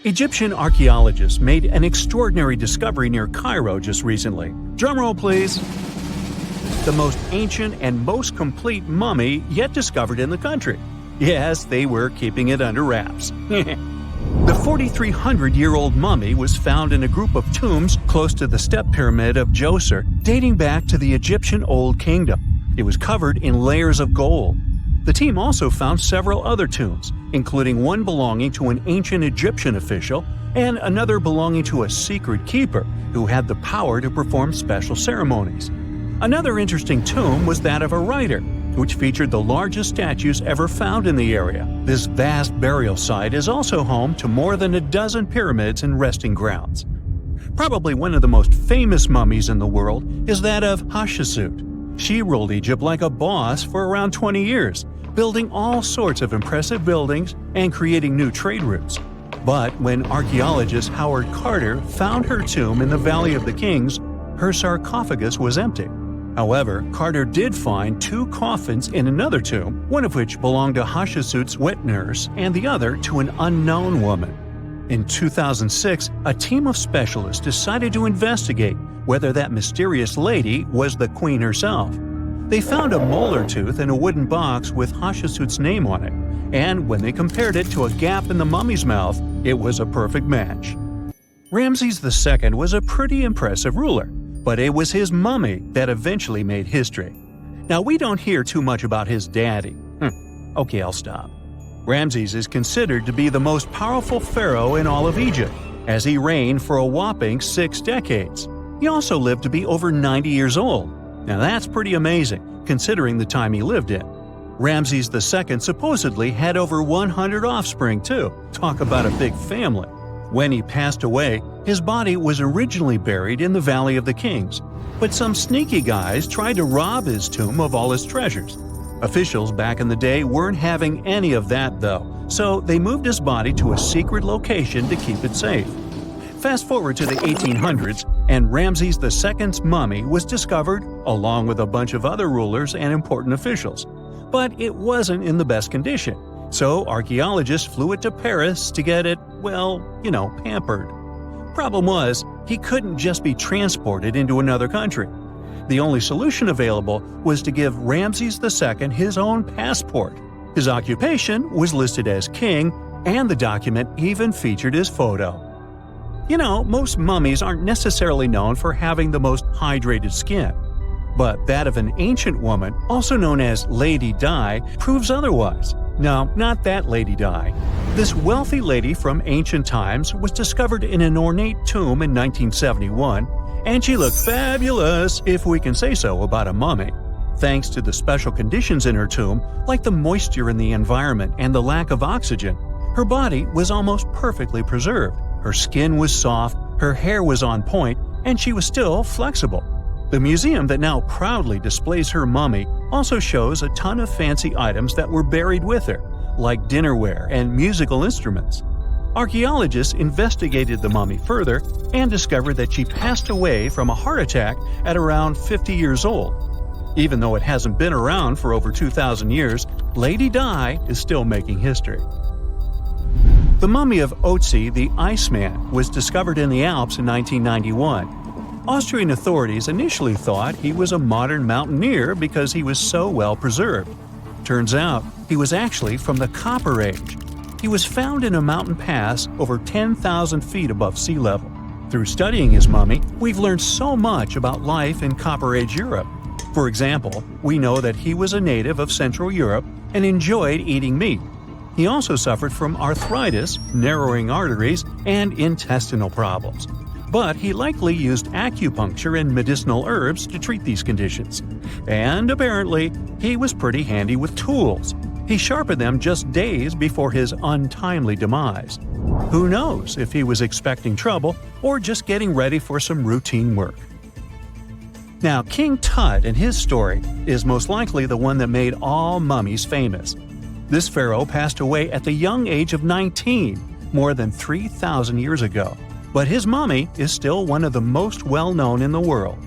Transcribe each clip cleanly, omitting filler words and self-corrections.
Egyptian archaeologists made an extraordinary discovery near Cairo just recently. Drumroll, please. The most ancient and most complete mummy yet discovered in the country. Yes, they were keeping it under wraps. The 4,300-year-old mummy was found in a group of tombs close to the step pyramid of Djoser, dating back to the Egyptian Old Kingdom. It was covered in layers of gold. The team also found several other tombs, including one belonging to an ancient Egyptian official and another belonging to a secret keeper who had the power to perform special ceremonies. Another interesting tomb was that of a writer, which featured the largest statues ever found in the area. This vast burial site is also home to more than a dozen pyramids and resting grounds. Probably one of the most famous mummies in the world is that of Hatshepsut. She ruled Egypt like a boss for around 20 years, building all sorts of impressive buildings and creating new trade routes. But when archaeologist Howard Carter found her tomb in the Valley of the Kings, her sarcophagus was empty. However, Carter did find 2 coffins in another tomb, one of which belonged to Hatshepsut's wet nurse and the other to an unknown woman. In 2006, a team of specialists decided to investigate whether that mysterious lady was the queen herself. They found a molar tooth in a wooden box with Hatshepsut's name on it, and when they compared it to a gap in the mummy's mouth, it was a perfect match. Ramses II was a pretty impressive ruler, but it was his mummy that eventually made history. Now, we don't hear too much about his daddy. Okay, I'll stop. Ramses is considered to be the most powerful pharaoh in all of Egypt, as he reigned for a whopping 6 decades. He also lived to be over 90 years old. Now that's pretty amazing, considering the time he lived in. Ramses II supposedly had over 100 offspring too. Talk about a big family. When he passed away, his body was originally buried in the Valley of the Kings, but some sneaky guys tried to rob his tomb of all his treasures. Officials back in the day weren't having any of that though, so they moved his body to a secret location to keep it safe. Fast forward to the 1800s, and Ramses II's mummy was discovered along with a bunch of other rulers and important officials. But it wasn't in the best condition, so archaeologists flew it to Paris to get it, pampered. Problem was, he couldn't just be transported into another country. The only solution available was to give Ramses II his own passport. His occupation was listed as king, and the document even featured his photo. Most mummies aren't necessarily known for having the most hydrated skin. But that of an ancient woman, also known as Lady Di, proves otherwise. No, not that Lady Di. This wealthy lady from ancient times was discovered in an ornate tomb in 1971, and she looked fabulous, if we can say so about a mummy. Thanks to the special conditions in her tomb, like the moisture in the environment and the lack of oxygen, her body was almost perfectly preserved. Her skin was soft, her hair was on point, and she was still flexible. The museum that now proudly displays her mummy also shows a ton of fancy items that were buried with her, like dinnerware and musical instruments. Archaeologists investigated the mummy further and discovered that she passed away from a heart attack at around 50 years old. Even though it hasn't been around for over 2,000 years, Lady Di is still making history. The mummy of Otzi the Iceman was discovered in the Alps in 1991. Austrian authorities initially thought he was a modern mountaineer because he was so well preserved. Turns out, he was actually from the Copper Age. He was found in a mountain pass over 10,000 feet above sea level. Through studying his mummy, we've learned so much about life in Copper Age Europe. For example, we know that he was a native of Central Europe and enjoyed eating meat. He also suffered from arthritis, narrowing arteries, and intestinal problems. But he likely used acupuncture and medicinal herbs to treat these conditions. And apparently, he was pretty handy with tools. He sharpened them just days before his untimely demise. Who knows if he was expecting trouble or just getting ready for some routine work. Now, King Tut and his story is most likely the one that made all mummies famous. This pharaoh passed away at the young age of 19, more than 3,000 years ago. But his mummy is still one of the most well-known in the world.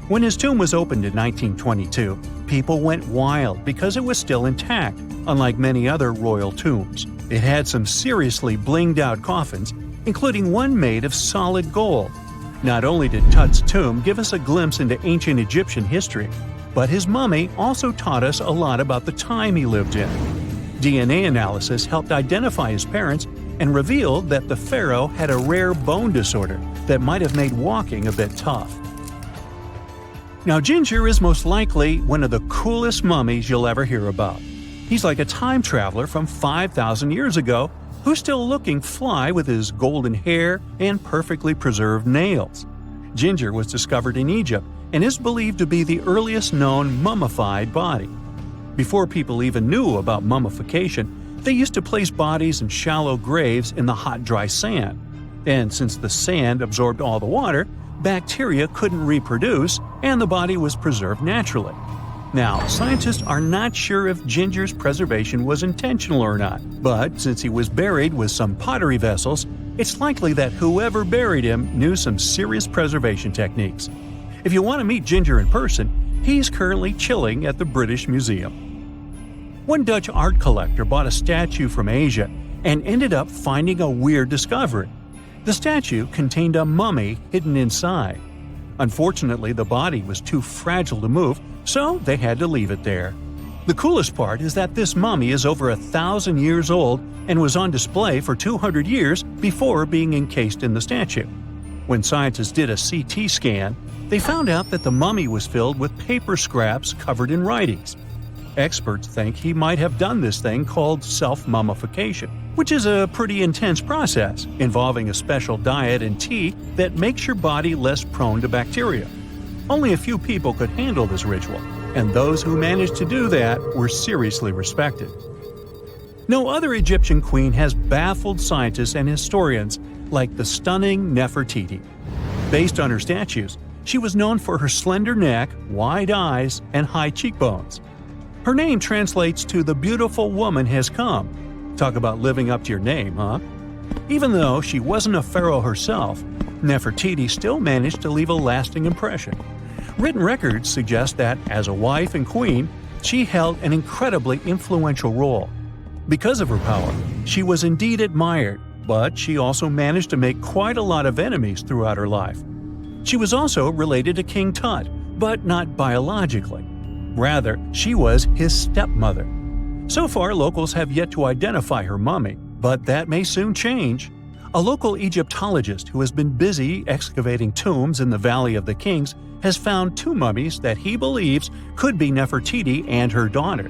When his tomb was opened in 1922, people went wild because it was still intact, unlike many other royal tombs. It had some seriously blinged-out coffins, including one made of solid gold. Not only did Tut's tomb give us a glimpse into ancient Egyptian history, but his mummy also taught us a lot about the time he lived in. DNA analysis helped identify his parents and revealed that the pharaoh had a rare bone disorder that might have made walking a bit tough. Now, Ginger is most likely one of the coolest mummies you'll ever hear about. He's like a time traveler from 5,000 years ago who's still looking fly with his golden hair and perfectly preserved nails. Ginger was discovered in Egypt and is believed to be the earliest known mummified body. Before people even knew about mummification, they used to place bodies in shallow graves in the hot, dry sand. And since the sand absorbed all the water, bacteria couldn't reproduce and the body was preserved naturally. Now, scientists are not sure if Ginger's preservation was intentional or not, but since he was buried with some pottery vessels, it's likely that whoever buried him knew some serious preservation techniques. If you want to meet Ginger in person, he's currently chilling at the British Museum. One Dutch art collector bought a statue from Asia and ended up finding a weird discovery. The statue contained a mummy hidden inside. Unfortunately, the body was too fragile to move, so they had to leave it there. The coolest part is that this mummy is over 1,000 years old and was on display for 200 years before being encased in the statue. When scientists did a CT scan, they found out that the mummy was filled with paper scraps covered in writings. Experts think he might have done this thing called self-mummification, which is a pretty intense process involving a special diet and tea that makes your body less prone to bacteria. Only a few people could handle this ritual, and those who managed to do that were seriously respected. No other Egyptian queen has baffled scientists and historians like the stunning Nefertiti. Based on her statues, she was known for her slender neck, wide eyes, and high cheekbones. Her name translates to "the beautiful woman has come." Talk about living up to your name, huh? Even though she wasn't a pharaoh herself, Nefertiti still managed to leave a lasting impression. Written records suggest that, as a wife and queen, she held an incredibly influential role. Because of her power, she was indeed admired, but she also managed to make quite a lot of enemies throughout her life. She was also related to King Tut, but not biologically. Rather, she was his stepmother. So far, locals have yet to identify her mummy, but that may soon change. A local Egyptologist who has been busy excavating tombs in the Valley of the Kings has found two mummies that he believes could be Nefertiti and her daughter.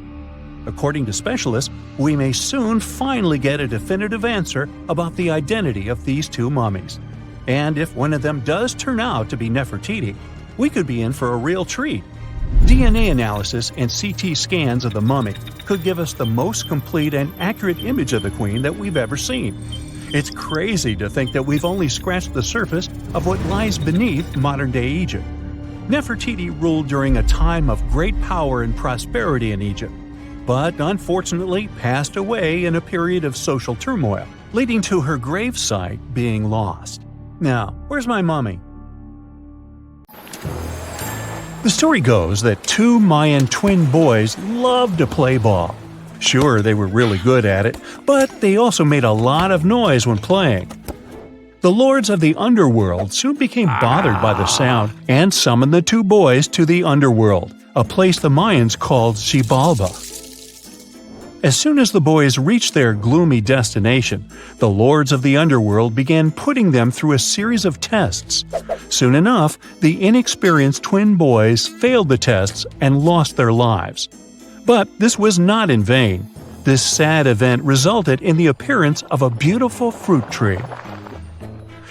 According to specialists, we may soon finally get a definitive answer about the identity of these two mummies. And if one of them does turn out to be Nefertiti, we could be in for a real treat. DNA analysis and CT scans of the mummy could give us the most complete and accurate image of the queen that we've ever seen. It's crazy to think that we've only scratched the surface of what lies beneath modern-day Egypt. Nefertiti ruled during a time of great power and prosperity in Egypt, but unfortunately passed away in a period of social turmoil, leading to her gravesite being lost. Now, where's my mummy? The story goes that two Mayan twin boys loved to play ball. Sure, they were really good at it, but they also made a lot of noise when playing. The lords of the underworld soon became bothered by the sound and summoned the two boys to the underworld, a place the Mayans called Xibalba. As soon as the boys reached their gloomy destination, the lords of the underworld began putting them through a series of tests. Soon enough, the inexperienced twin boys failed the tests and lost their lives. But this was not in vain. This sad event resulted in the appearance of a beautiful fruit tree.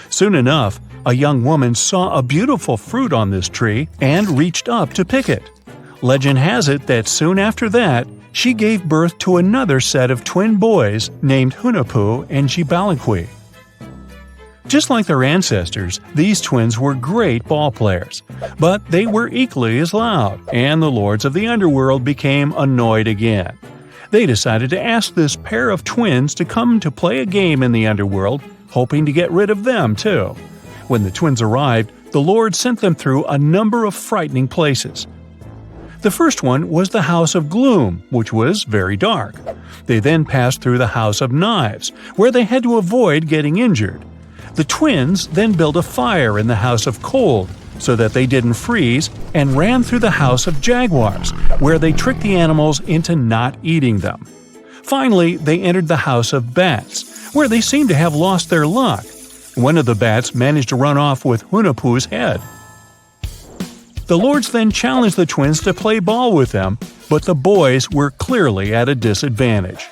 Soon enough, a young woman saw a beautiful fruit on this tree and reached up to pick it. Legend has it that soon after that, she gave birth to another set of twin boys named Hunahpu and Xibalba. Just like their ancestors, these twins were great ball players, but they were equally as loud, and the lords of the underworld became annoyed again. They decided to ask this pair of twins to come to play a game in the underworld, hoping to get rid of them too. When the twins arrived, the Lord sent them through a number of frightening places. The first one was the House of Gloom, which was very dark. They then passed through the House of Knives, where they had to avoid getting injured. The twins then built a fire in the House of Cold, so that they didn't freeze, and ran through the House of Jaguars, where they tricked the animals into not eating them. Finally, they entered the House of Bats, where they seemed to have lost their luck. One of the bats managed to run off with Hunahpu's head. The lords then challenged the twins to play ball with them, but the boys were clearly at a disadvantage.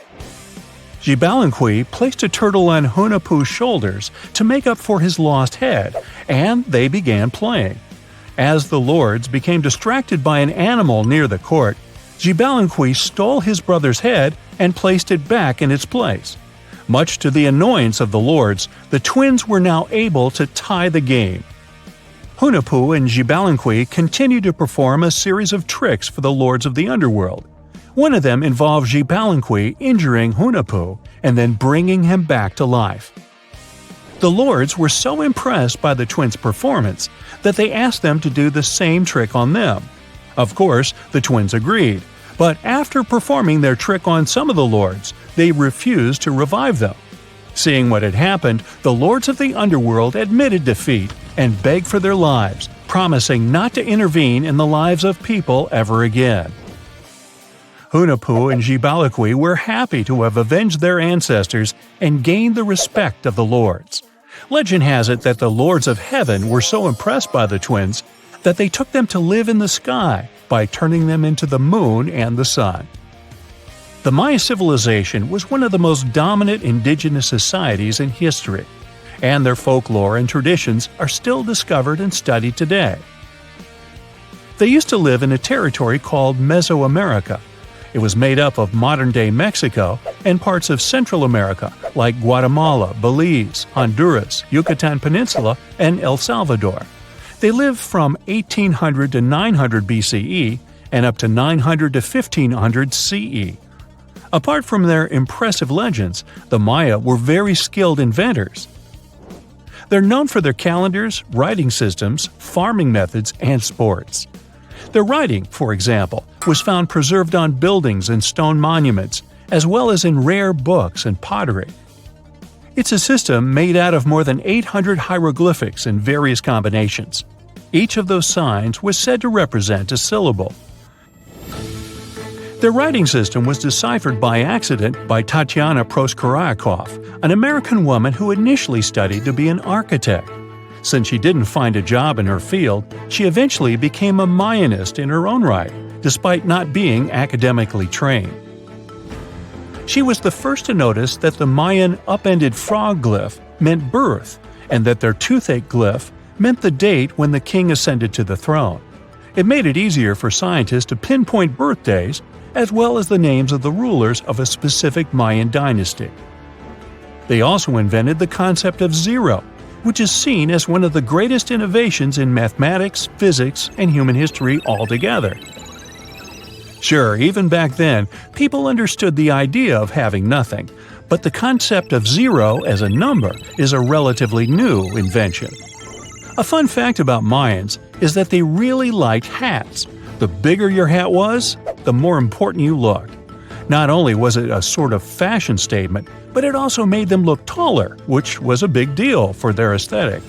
Xibalanqui placed a turtle on Hunahpu's shoulders to make up for his lost head, and they began playing. As the lords became distracted by an animal near the court, Xibalanqui stole his brother's head and placed it back in its place. Much to the annoyance of the lords, the twins were now able to tie the game. Hunahpu and Xibalanqui continued to perform a series of tricks for the lords of the underworld. One of them involved Xibalanqui injuring Hunahpu and then bringing him back to life. The lords were so impressed by the twins' performance that they asked them to do the same trick on them. Of course, the twins agreed, but after performing their trick on some of the lords, they refused to revive them. Seeing what had happened, the lords of the underworld admitted defeat and begged for their lives, promising not to intervene in the lives of people ever again. Hunahpu and Xibalanqui were happy to have avenged their ancestors and gained the respect of the lords. Legend has it that the lords of heaven were so impressed by the twins that they took them to live in the sky by turning them into the moon and the sun. The Maya civilization was one of the most dominant indigenous societies in history, and their folklore and traditions are still discovered and studied today. They used to live in a territory called Mesoamerica. It was made up of modern-day Mexico and parts of Central America like Guatemala, Belize, Honduras, Yucatan Peninsula, and El Salvador. They lived from 1800 to 900 BCE and up to 900 to 1500 CE. Apart from their impressive legends, the Maya were very skilled inventors. They're known for their calendars, writing systems, farming methods, and sports. Their writing, for example, was found preserved on buildings and stone monuments, as well as in rare books and pottery. It's a system made out of more than 800 hieroglyphics in various combinations. Each of those signs was said to represent a syllable. Their writing system was deciphered by accident by Tatiana Proskorakov, an American woman who initially studied to be an architect. Since she didn't find a job in her field, she eventually became a Mayanist in her own right, despite not being academically trained. She was the first to notice that the Mayan upended frog glyph meant birth, and that their toothache glyph meant the date when the king ascended to the throne. It made it easier for scientists to pinpoint birthdays, as well as the names of the rulers of a specific Mayan dynasty. They also invented the concept of zero, which is seen as one of the greatest innovations in mathematics, physics, and human history altogether. Sure, even back then, people understood the idea of having nothing, but the concept of zero as a number is a relatively new invention. A fun fact about Mayans is that they really liked hats. The bigger your hat was, the more important you looked. Not only was it a sort of fashion statement, but it also made them look taller, which was a big deal for their aesthetic.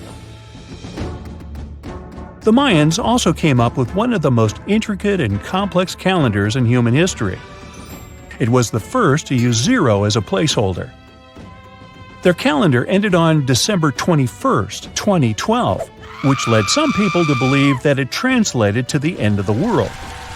The Mayans also came up with one of the most intricate and complex calendars in human history. It was the first to use zero as a placeholder. Their calendar ended on December 21st, 2012, which led some people to believe that it translated to the end of the world.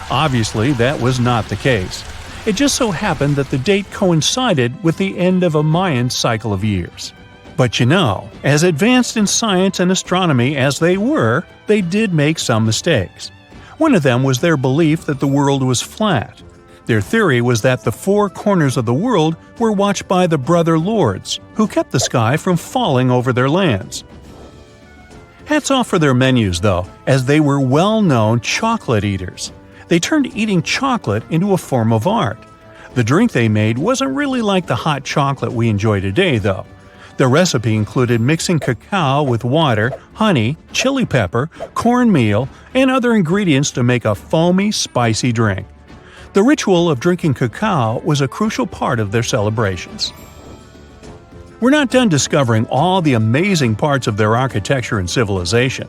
Obviously, that was not the case. It just so happened that the date coincided with the end of a Mayan cycle of years. But you know, as advanced in science and astronomy as they were, they did make some mistakes. One of them was their belief that the world was flat. Their theory was that the four corners of the world were watched by the brother lords, who kept the sky from falling over their lands. Hats off for their menus, though, as they were well-known chocolate eaters. They turned eating chocolate into a form of art. The drink they made wasn't really like the hot chocolate we enjoy today, though. The recipe included mixing cacao with water, honey, chili pepper, cornmeal, and other ingredients to make a foamy, spicy drink. The ritual of drinking cacao was a crucial part of their celebrations. We're not done discovering all the amazing parts of their architecture and civilization.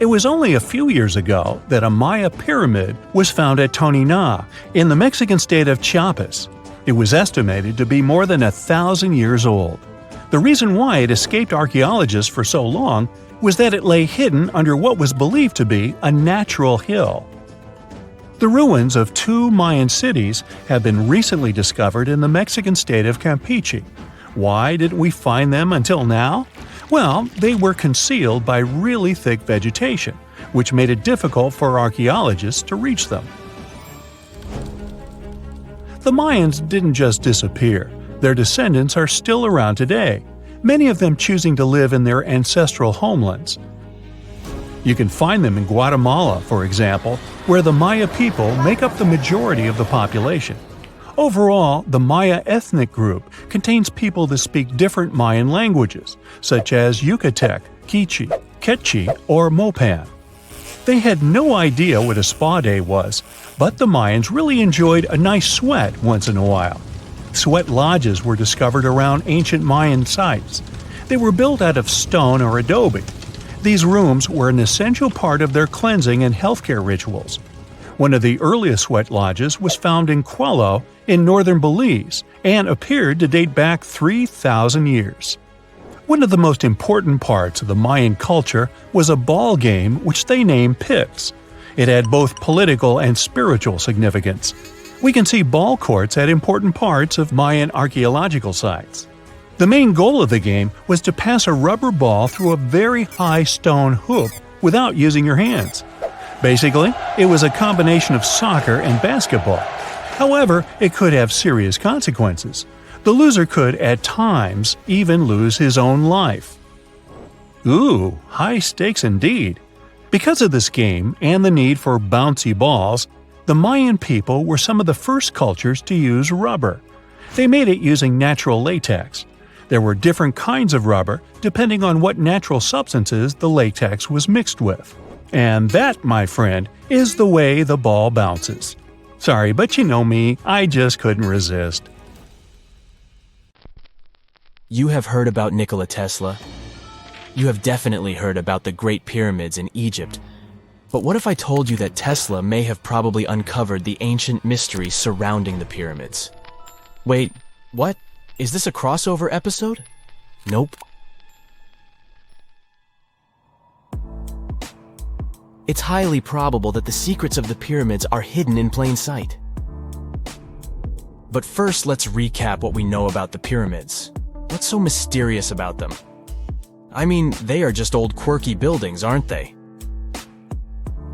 It was only a few years ago that a Maya pyramid was found at Tonina, in the Mexican state of Chiapas. It was estimated to be more than 1,000 years old. The reason why it escaped archaeologists for so long was that it lay hidden under what was believed to be a natural hill. The ruins of 2 Mayan cities have been recently discovered in the Mexican state of Campeche. Why didn't we find them until now? Well, they were concealed by really thick vegetation, which made it difficult for archaeologists to reach them. The Mayans didn't just disappear. Their descendants are still around today, many of them choosing to live in their ancestral homelands. You can find them in Guatemala, for example, where the Maya people make up the majority of the population. Overall, the Maya ethnic group contains people that speak different Mayan languages, such as Yucatec, Quiche, Quechua, or Mopan. They had no idea what a spa day was, but the Mayans really enjoyed a nice sweat once in a while. Sweat lodges were discovered around ancient Mayan sites. They were built out of stone or adobe. These rooms were an essential part of their cleansing and healthcare rituals. One of the earliest sweat lodges was found in Quello in northern Belize and appeared to date back 3,000 years. One of the most important parts of the Mayan culture was a ball game which they named Pix. It had both political and spiritual significance. We can see ball courts at important parts of Mayan archaeological sites. The main goal of the game was to pass a rubber ball through a very high stone hoop without using your hands. Basically, it was a combination of soccer and basketball. However, it could have serious consequences. The loser could, at times, even lose his own life. Ooh, high stakes indeed. Because of this game and the need for bouncy balls, the Mayan people were some of the first cultures to use rubber. They made it using natural latex. There were different kinds of rubber depending on what natural substances the latex was mixed with. And that, my friend, is the way the ball bounces. Sorry, but you know me, I just couldn't resist. You have heard about Nikola Tesla. You have definitely heard about the Great Pyramids in Egypt. But what if I told you that Tesla may have probably uncovered the ancient mystery surrounding the pyramids? Wait, what? Is this a crossover episode? Nope. It's highly probable that the secrets of the pyramids are hidden in plain sight. But first, let's recap what we know about the pyramids. What's so mysterious about them? I mean, they are just old quirky buildings, aren't they?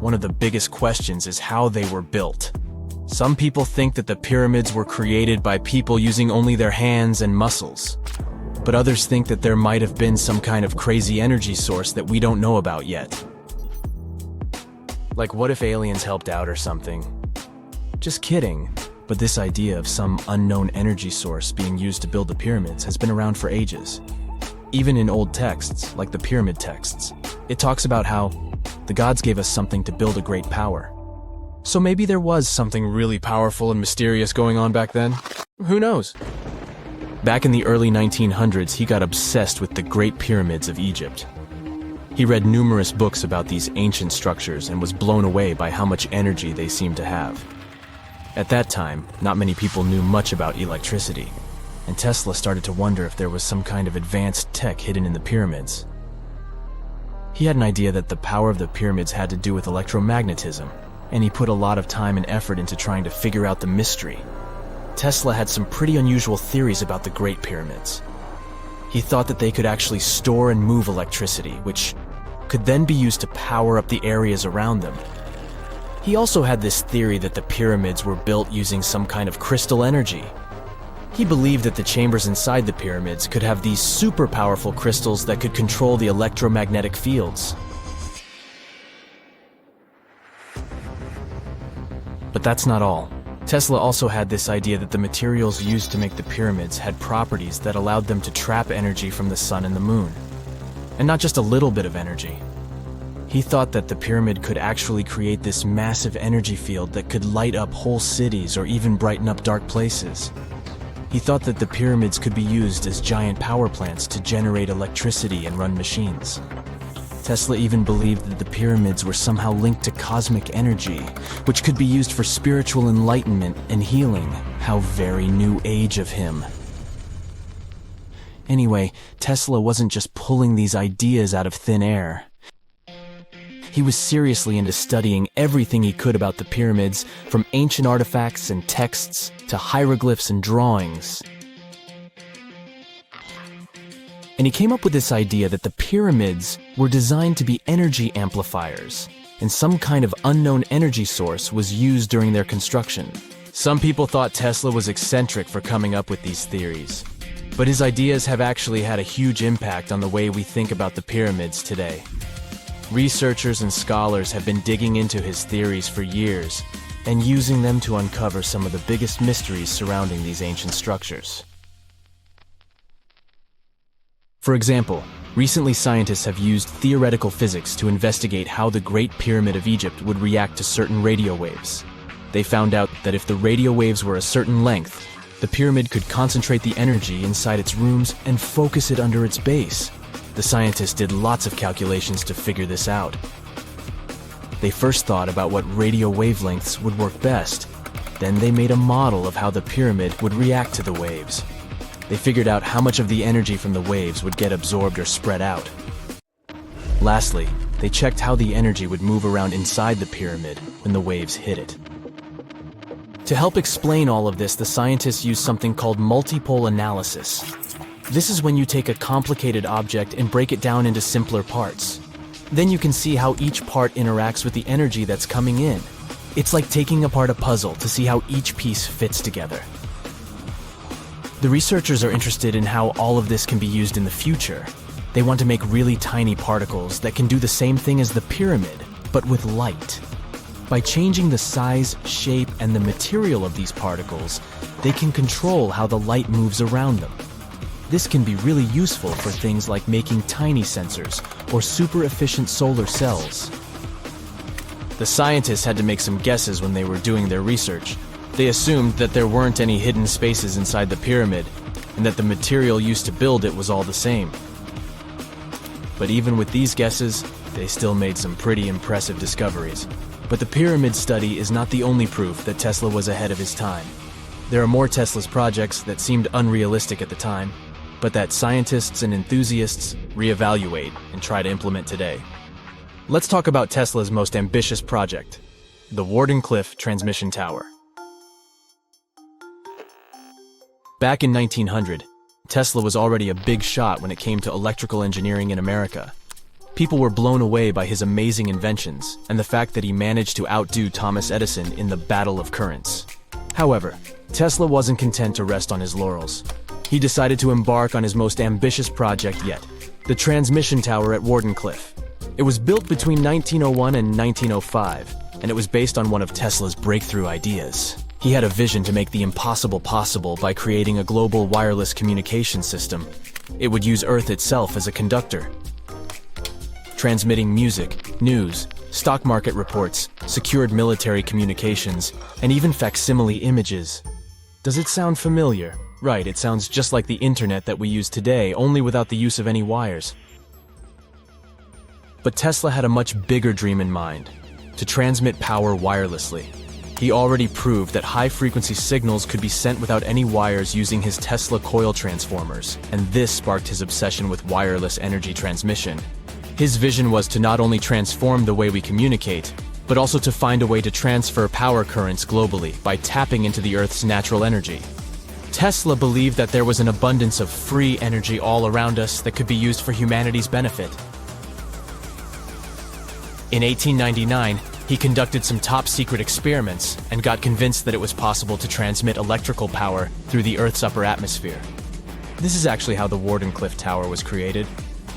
One of the biggest questions is how they were built. Some people think that the pyramids were created by people using only their hands and muscles. But others think that there might have been some kind of crazy energy source that we don't know about yet. Like, what if aliens helped out or something? Just kidding. But this idea of some unknown energy source being used to build the pyramids has been around for ages. Even in old texts, like the pyramid texts, it talks about how the gods gave us something to build a great power. So maybe there was something really powerful and mysterious going on back then? Who knows? Back in the early 1900s, he got obsessed with the Great Pyramids of Egypt. He read numerous books about these ancient structures and was blown away by how much energy they seemed to have. At that time, not many people knew much about electricity, and Tesla started to wonder if there was some kind of advanced tech hidden in the pyramids. He had an idea that the power of the pyramids had to do with electromagnetism, and he put a lot of time and effort into trying to figure out the mystery. Tesla had some pretty unusual theories about the Great Pyramids. He thought that they could actually store and move electricity, which could then be used to power up the areas around them. He also had this theory that the pyramids were built using some kind of crystal energy. He believed that the chambers inside the pyramids could have these super powerful crystals that could control the electromagnetic fields. But that's not all. Tesla also had this idea that the materials used to make the pyramids had properties that allowed them to trap energy from the sun and the moon. And not just a little bit of energy. He thought that the pyramid could actually create this massive energy field that could light up whole cities or even brighten up dark places. He thought that the pyramids could be used as giant power plants to generate electricity and run machines. Tesla even believed that the pyramids were somehow linked to cosmic energy, which could be used for spiritual enlightenment and healing. How very new age of him. Anyway, Tesla wasn't just pulling these ideas out of thin air. He was seriously into studying everything he could about the pyramids, from ancient artifacts and texts to hieroglyphs and drawings. And he came up with this idea that the pyramids were designed to be energy amplifiers, and some kind of unknown energy source was used during their construction. Some people thought Tesla was eccentric for coming up with these theories, but his ideas have actually had a huge impact on the way we think about the pyramids today. Researchers and scholars have been digging into his theories for years and using them to uncover some of the biggest mysteries surrounding these ancient structures. For example, recently scientists have used theoretical physics to investigate how the Great Pyramid of Egypt would react to certain radio waves. They found out that if the radio waves were a certain length, the pyramid could concentrate the energy inside its rooms and focus it under its base. The scientists did lots of calculations to figure this out. They first thought about what radio wavelengths would work best. Then they made a model of how the pyramid would react to the waves. They figured out how much of the energy from the waves would get absorbed or spread out. Lastly, they checked how the energy would move around inside the pyramid when the waves hit it. To help explain all of this, the scientists used something called multipole analysis. This is when you take a complicated object and break it down into simpler parts. Then you can see how each part interacts with the energy that's coming in. It's like taking apart a puzzle to see how each piece fits together. The researchers are interested in how all of this can be used in the future. They want to make really tiny particles that can do the same thing as the pyramid, but with light. By changing the size, shape, and the material of these particles, they can control how the light moves around them. This can be really useful for things like making tiny sensors or super efficient solar cells. The scientists had to make some guesses when they were doing their research. They assumed that there weren't any hidden spaces inside the pyramid, and that the material used to build it was all the same. But even with these guesses, they still made some pretty impressive discoveries. But the pyramid study is not the only proof that Tesla was ahead of his time. There are more Tesla's projects that seemed unrealistic at the time, but that scientists and enthusiasts reevaluate and try to implement today. Let's talk about Tesla's most ambitious project, the Wardenclyffe Transmission Tower. Back in 1900, Tesla was already a big shot when it came to electrical engineering in America. People were blown away by his amazing inventions and the fact that he managed to outdo Thomas Edison in the battle of currents. However, Tesla wasn't content to rest on his laurels. He decided to embark on his most ambitious project yet, the transmission tower at Wardenclyffe. It was built between 1901 and 1905, and it was based on one of Tesla's breakthrough ideas. He had a vision to make the impossible possible by creating a global wireless communication system. It would use Earth itself as a conductor, transmitting music, news, stock market reports, secured military communications, and even facsimile images. Does it sound familiar? Right, it sounds just like the internet that we use today, only without the use of any wires. But Tesla had a much bigger dream in mind, to transmit power wirelessly. He already proved that high-frequency signals could be sent without any wires using his Tesla coil transformers, and this sparked his obsession with wireless energy transmission. His vision was to not only transform the way we communicate, but also to find a way to transfer power currents globally by tapping into the Earth's natural energy. Tesla believed that there was an abundance of free energy all around us that could be used for humanity's benefit. In 1899, he conducted some top-secret experiments and got convinced that it was possible to transmit electrical power through the Earth's upper atmosphere. This is actually how the Wardenclyffe Tower was created.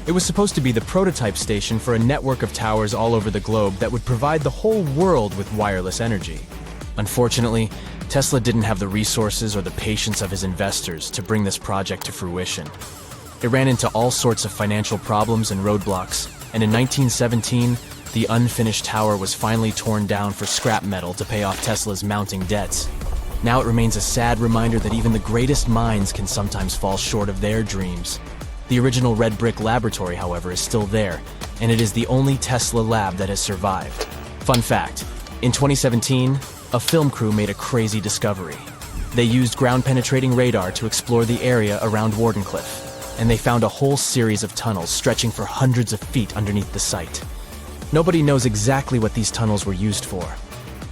It was supposed to be the prototype station for a network of towers all over the globe that would provide the whole world with wireless energy. Unfortunately, Tesla didn't have the resources or the patience of his investors to bring this project to fruition. It ran into all sorts of financial problems and roadblocks, and in 1917, the unfinished tower was finally torn down for scrap metal to pay off Tesla's mounting debts. Now it remains a sad reminder that even the greatest minds can sometimes fall short of their dreams. The original red brick laboratory, however, is still there, and it is the only Tesla lab that has survived. Fun fact, in 2017, a film crew made a crazy discovery. They used ground-penetrating radar to explore the area around Wardenclyffe, and they found a whole series of tunnels stretching for hundreds of feet underneath the site. Nobody knows exactly what these tunnels were used for,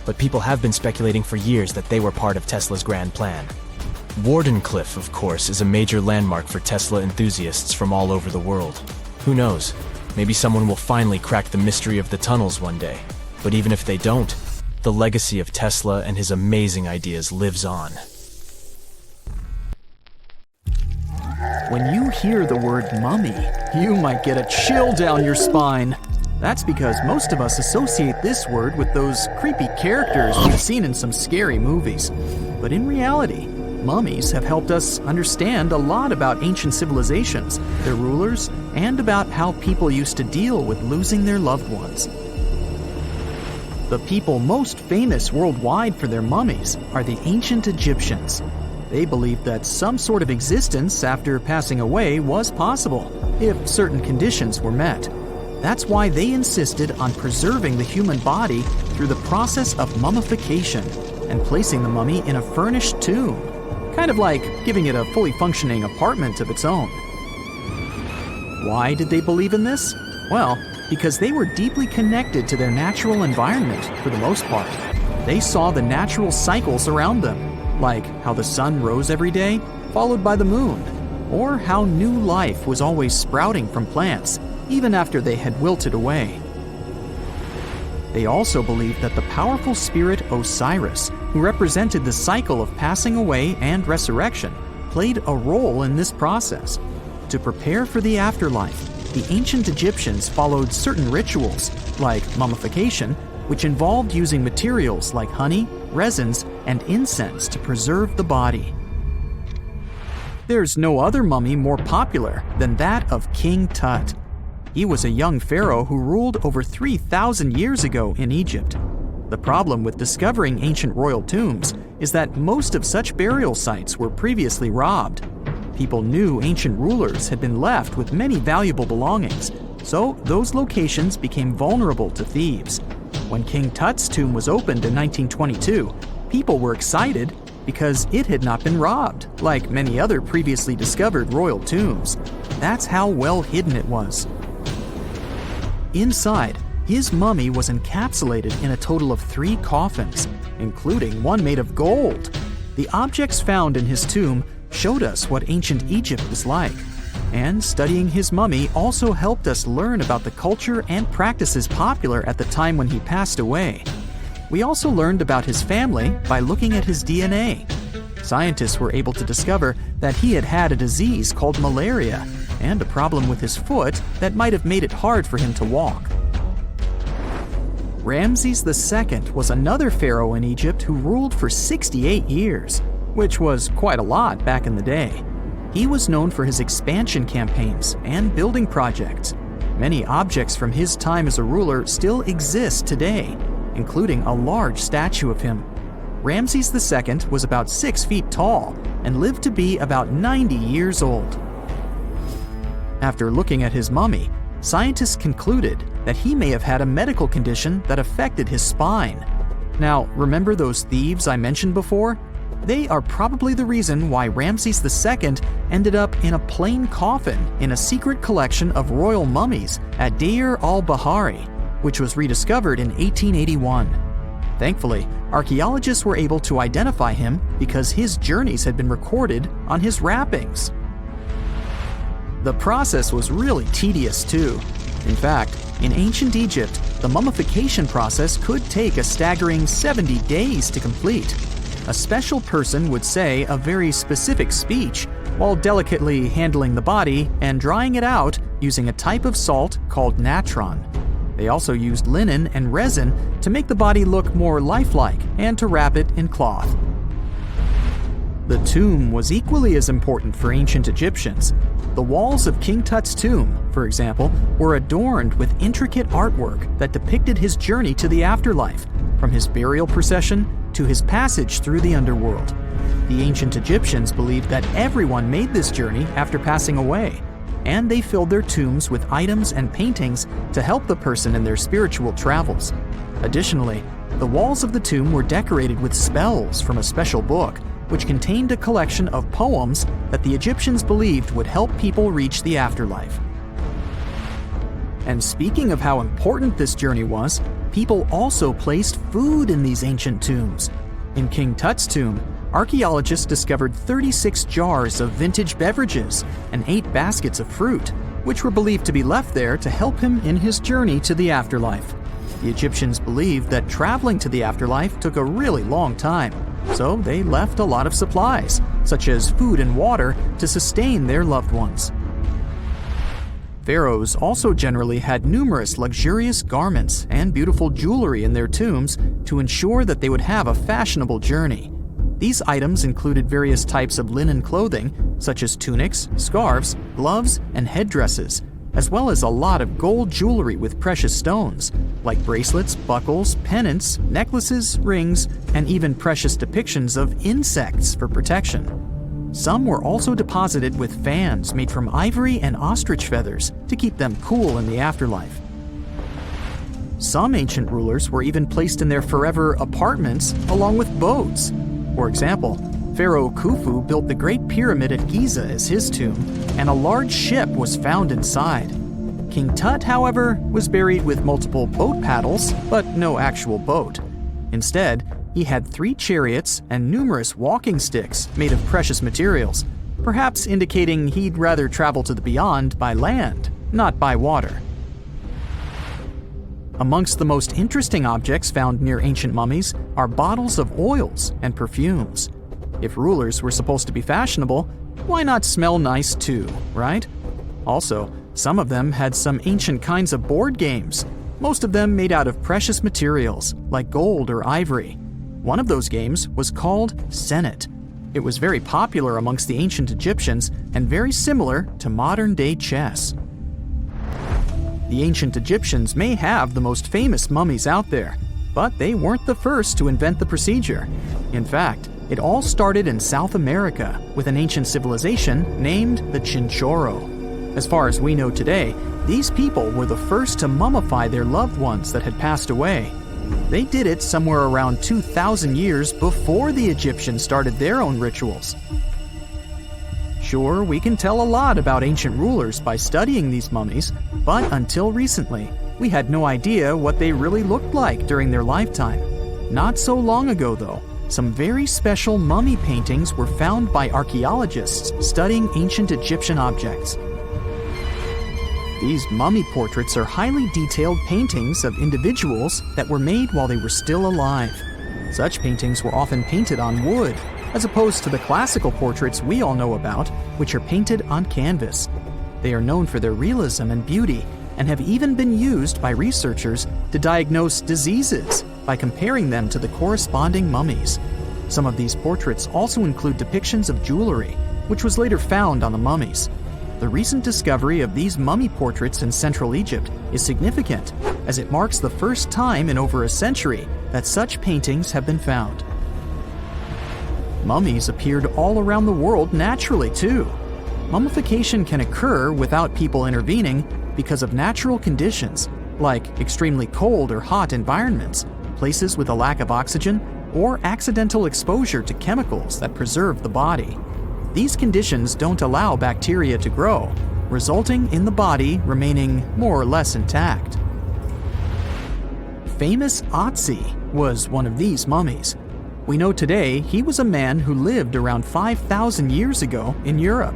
but people have been speculating for years that they were part of Tesla's grand plan. Wardenclyffe, of course, is a major landmark for Tesla enthusiasts from all over the world. Who knows? Maybe someone will finally crack the mystery of the tunnels one day. But even if they don't, the legacy of Tesla and his amazing ideas lives on. When you hear the word mummy, you might get a chill down your spine. That's because most of us associate this word with those creepy characters we've seen in some scary movies. But in reality, mummies have helped us understand a lot about ancient civilizations, their rulers, and about how people used to deal with losing their loved ones. The people most famous worldwide for their mummies are the ancient Egyptians. They believed that some sort of existence after passing away was possible, if certain conditions were met. That's why they insisted on preserving the human body through the process of mummification and placing the mummy in a furnished tomb, kind of like giving it a fully functioning apartment of its own. Why did they believe in this? Well, because they were deeply connected to their natural environment for the most part. They saw the natural cycles around them, like how the sun rose every day, followed by the moon, or how new life was always sprouting from plants, even after they had wilted away. They also believed that the powerful spirit Osiris, who represented the cycle of passing away and resurrection, played a role in this process. To prepare for the afterlife, the ancient Egyptians followed certain rituals, like mummification, which involved using materials like honey, resins, and incense to preserve the body. There's no other mummy more popular than that of King Tut. He was a young pharaoh who ruled over 3,000 years ago in Egypt. The problem with discovering ancient royal tombs is that most of such burial sites were previously robbed. People knew ancient rulers had been left with many valuable belongings, so those locations became vulnerable to thieves. When King Tut's tomb was opened in 1922, people were excited because it had not been robbed, like many other previously discovered royal tombs. That's how well hidden it was. Inside, his mummy was encapsulated in a total of 3 coffins, including one made of gold. The objects found in his tomb showed us what ancient Egypt was like, and studying his mummy also helped us learn about the culture and practices popular at the time when he passed away. We also learned about his family by looking at his DNA. Scientists were able to discover that he had had a disease called malaria and a problem with his foot that might have made it hard for him to walk. Ramses II was another pharaoh in Egypt who ruled for 68 years, which was quite a lot back in the day. He was known for his expansion campaigns and building projects. Many objects from his time as a ruler still exist today, including a large statue of him. Ramses II was about 6 feet tall and lived to be about 90 years old. After looking at his mummy, scientists concluded that he may have had a medical condition that affected his spine. Now, remember those thieves I mentioned before? They are probably the reason why Ramses II ended up in a plain coffin in a secret collection of royal mummies at Deir al-Bahari, which was rediscovered in 1881. Thankfully, archaeologists were able to identify him because his journeys had been recorded on his wrappings. The process was really tedious too. In fact, in ancient Egypt, the mummification process could take a staggering 70 days to complete. A special person would say a very specific speech while delicately handling the body and drying it out using a type of salt called natron. They also used linen and resin to make the body look more lifelike and to wrap it in cloth. The tomb was equally as important for ancient Egyptians. The walls of King Tut's tomb, for example, were adorned with intricate artwork that depicted his journey to the afterlife, from his burial procession to his passage through the underworld. The ancient Egyptians believed that everyone made this journey after passing away, and they filled their tombs with items and paintings to help the person in their spiritual travels. Additionally, the walls of the tomb were decorated with spells from a special book, which contained a collection of poems that the Egyptians believed would help people reach the afterlife. And speaking of how important this journey was, people also placed food in these ancient tombs. In King Tut's tomb, archaeologists discovered 36 jars of vintage beverages and 8 baskets of fruit, which were believed to be left there to help him in his journey to the afterlife. The Egyptians believed that traveling to the afterlife took a really long time, so they left a lot of supplies, such as food and water, to sustain their loved ones. Pharaohs also generally had numerous luxurious garments and beautiful jewelry in their tombs to ensure that they would have a fashionable journey. These items included various types of linen clothing, such as tunics, scarves, gloves, and headdresses, as well as a lot of gold jewelry with precious stones, like bracelets, buckles, pendants, necklaces, rings, and even precious depictions of insects for protection. Some were also deposited with fans made from ivory and ostrich feathers to keep them cool in the afterlife. Some ancient rulers were even placed in their forever apartments along with boats. For example, Pharaoh Khufu built the Great Pyramid at Giza as his tomb, and a large ship was found inside. King Tut, however, was buried with multiple boat paddles, but no actual boat. Instead, he had 3 chariots and numerous walking sticks made of precious materials, perhaps indicating he'd rather travel to the beyond by land, not by water. Amongst the most interesting objects found near ancient mummies are bottles of oils and perfumes. If rulers were supposed to be fashionable, why not smell nice too, right? Also, some of them had some ancient kinds of board games, most of them made out of precious materials like gold or ivory. One of those games was called Senet. It was very popular amongst the ancient Egyptians and very similar to modern-day chess. The ancient Egyptians may have the most famous mummies out there, but they weren't the first to invent the procedure. In fact, it all started in South America with an ancient civilization named the Chinchorro. As far as we know today, these people were the first to mummify their loved ones that had passed away. They did it somewhere around 2,000 years before the Egyptians started their own rituals. Sure, we can tell a lot about ancient rulers by studying these mummies, but until recently, we had no idea what they really looked like during their lifetime. Not so long ago, though, some very special mummy paintings were found by archaeologists studying ancient Egyptian objects. These mummy portraits are highly detailed paintings of individuals that were made while they were still alive. Such paintings were often painted on wood, as opposed to the classical portraits we all know about, which are painted on canvas. They are known for their realism and beauty, and have even been used by researchers to diagnose diseases by comparing them to the corresponding mummies. Some of these portraits also include depictions of jewelry, which was later found on the mummies. The recent discovery of these mummy portraits in Central Egypt is significant, as it marks the first time in over a century that such paintings have been found. Mummies appeared all around the world naturally, too. Mummification can occur without people intervening because of natural conditions, like extremely cold or hot environments, places with a lack of oxygen, or accidental exposure to chemicals that preserve the body. These conditions don't allow bacteria to grow, resulting in the body remaining more or less intact. Famous Otzi was one of these mummies. We know today he was a man who lived around 5,000 years ago in Europe.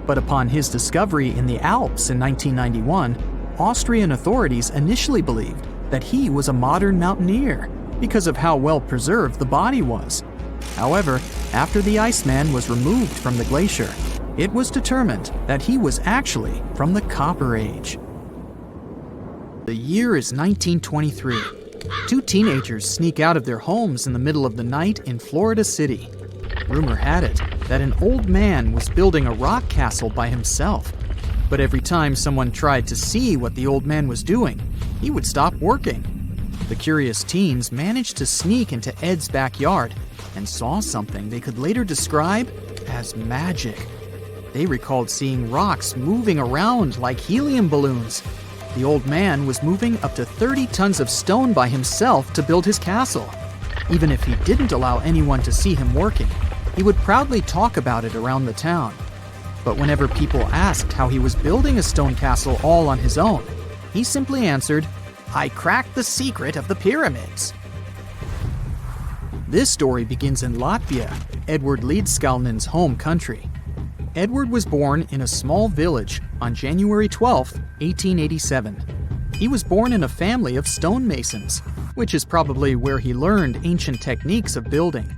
But upon his discovery in the Alps in 1991, Austrian authorities initially believed that he was a modern mountaineer because of how well preserved the body was. However, after the Iceman was removed from the glacier, it was determined that he was actually from the Copper Age. The year is 1923. Two teenagers sneak out of their homes in the middle of the night in Florida City. Rumor had it that an old man was building a rock castle by himself. But every time someone tried to see what the old man was doing, he would stop working. The curious teens managed to sneak into Ed's backyard and saw something they could later describe as magic. They recalled seeing rocks moving around like helium balloons. The old man was moving up to 30 tons of stone by himself to build his castle. Even if he didn't allow anyone to see him working, he would proudly talk about it around the town. But whenever people asked how he was building a stone castle all on his own, he simply answered, "I cracked the secret of the pyramids." This story begins in Latvia, Edward Leedskalnin's home country. Edward was born in a small village on January 12, 1887. He was born in a family of stonemasons, which is probably where he learned ancient techniques of building.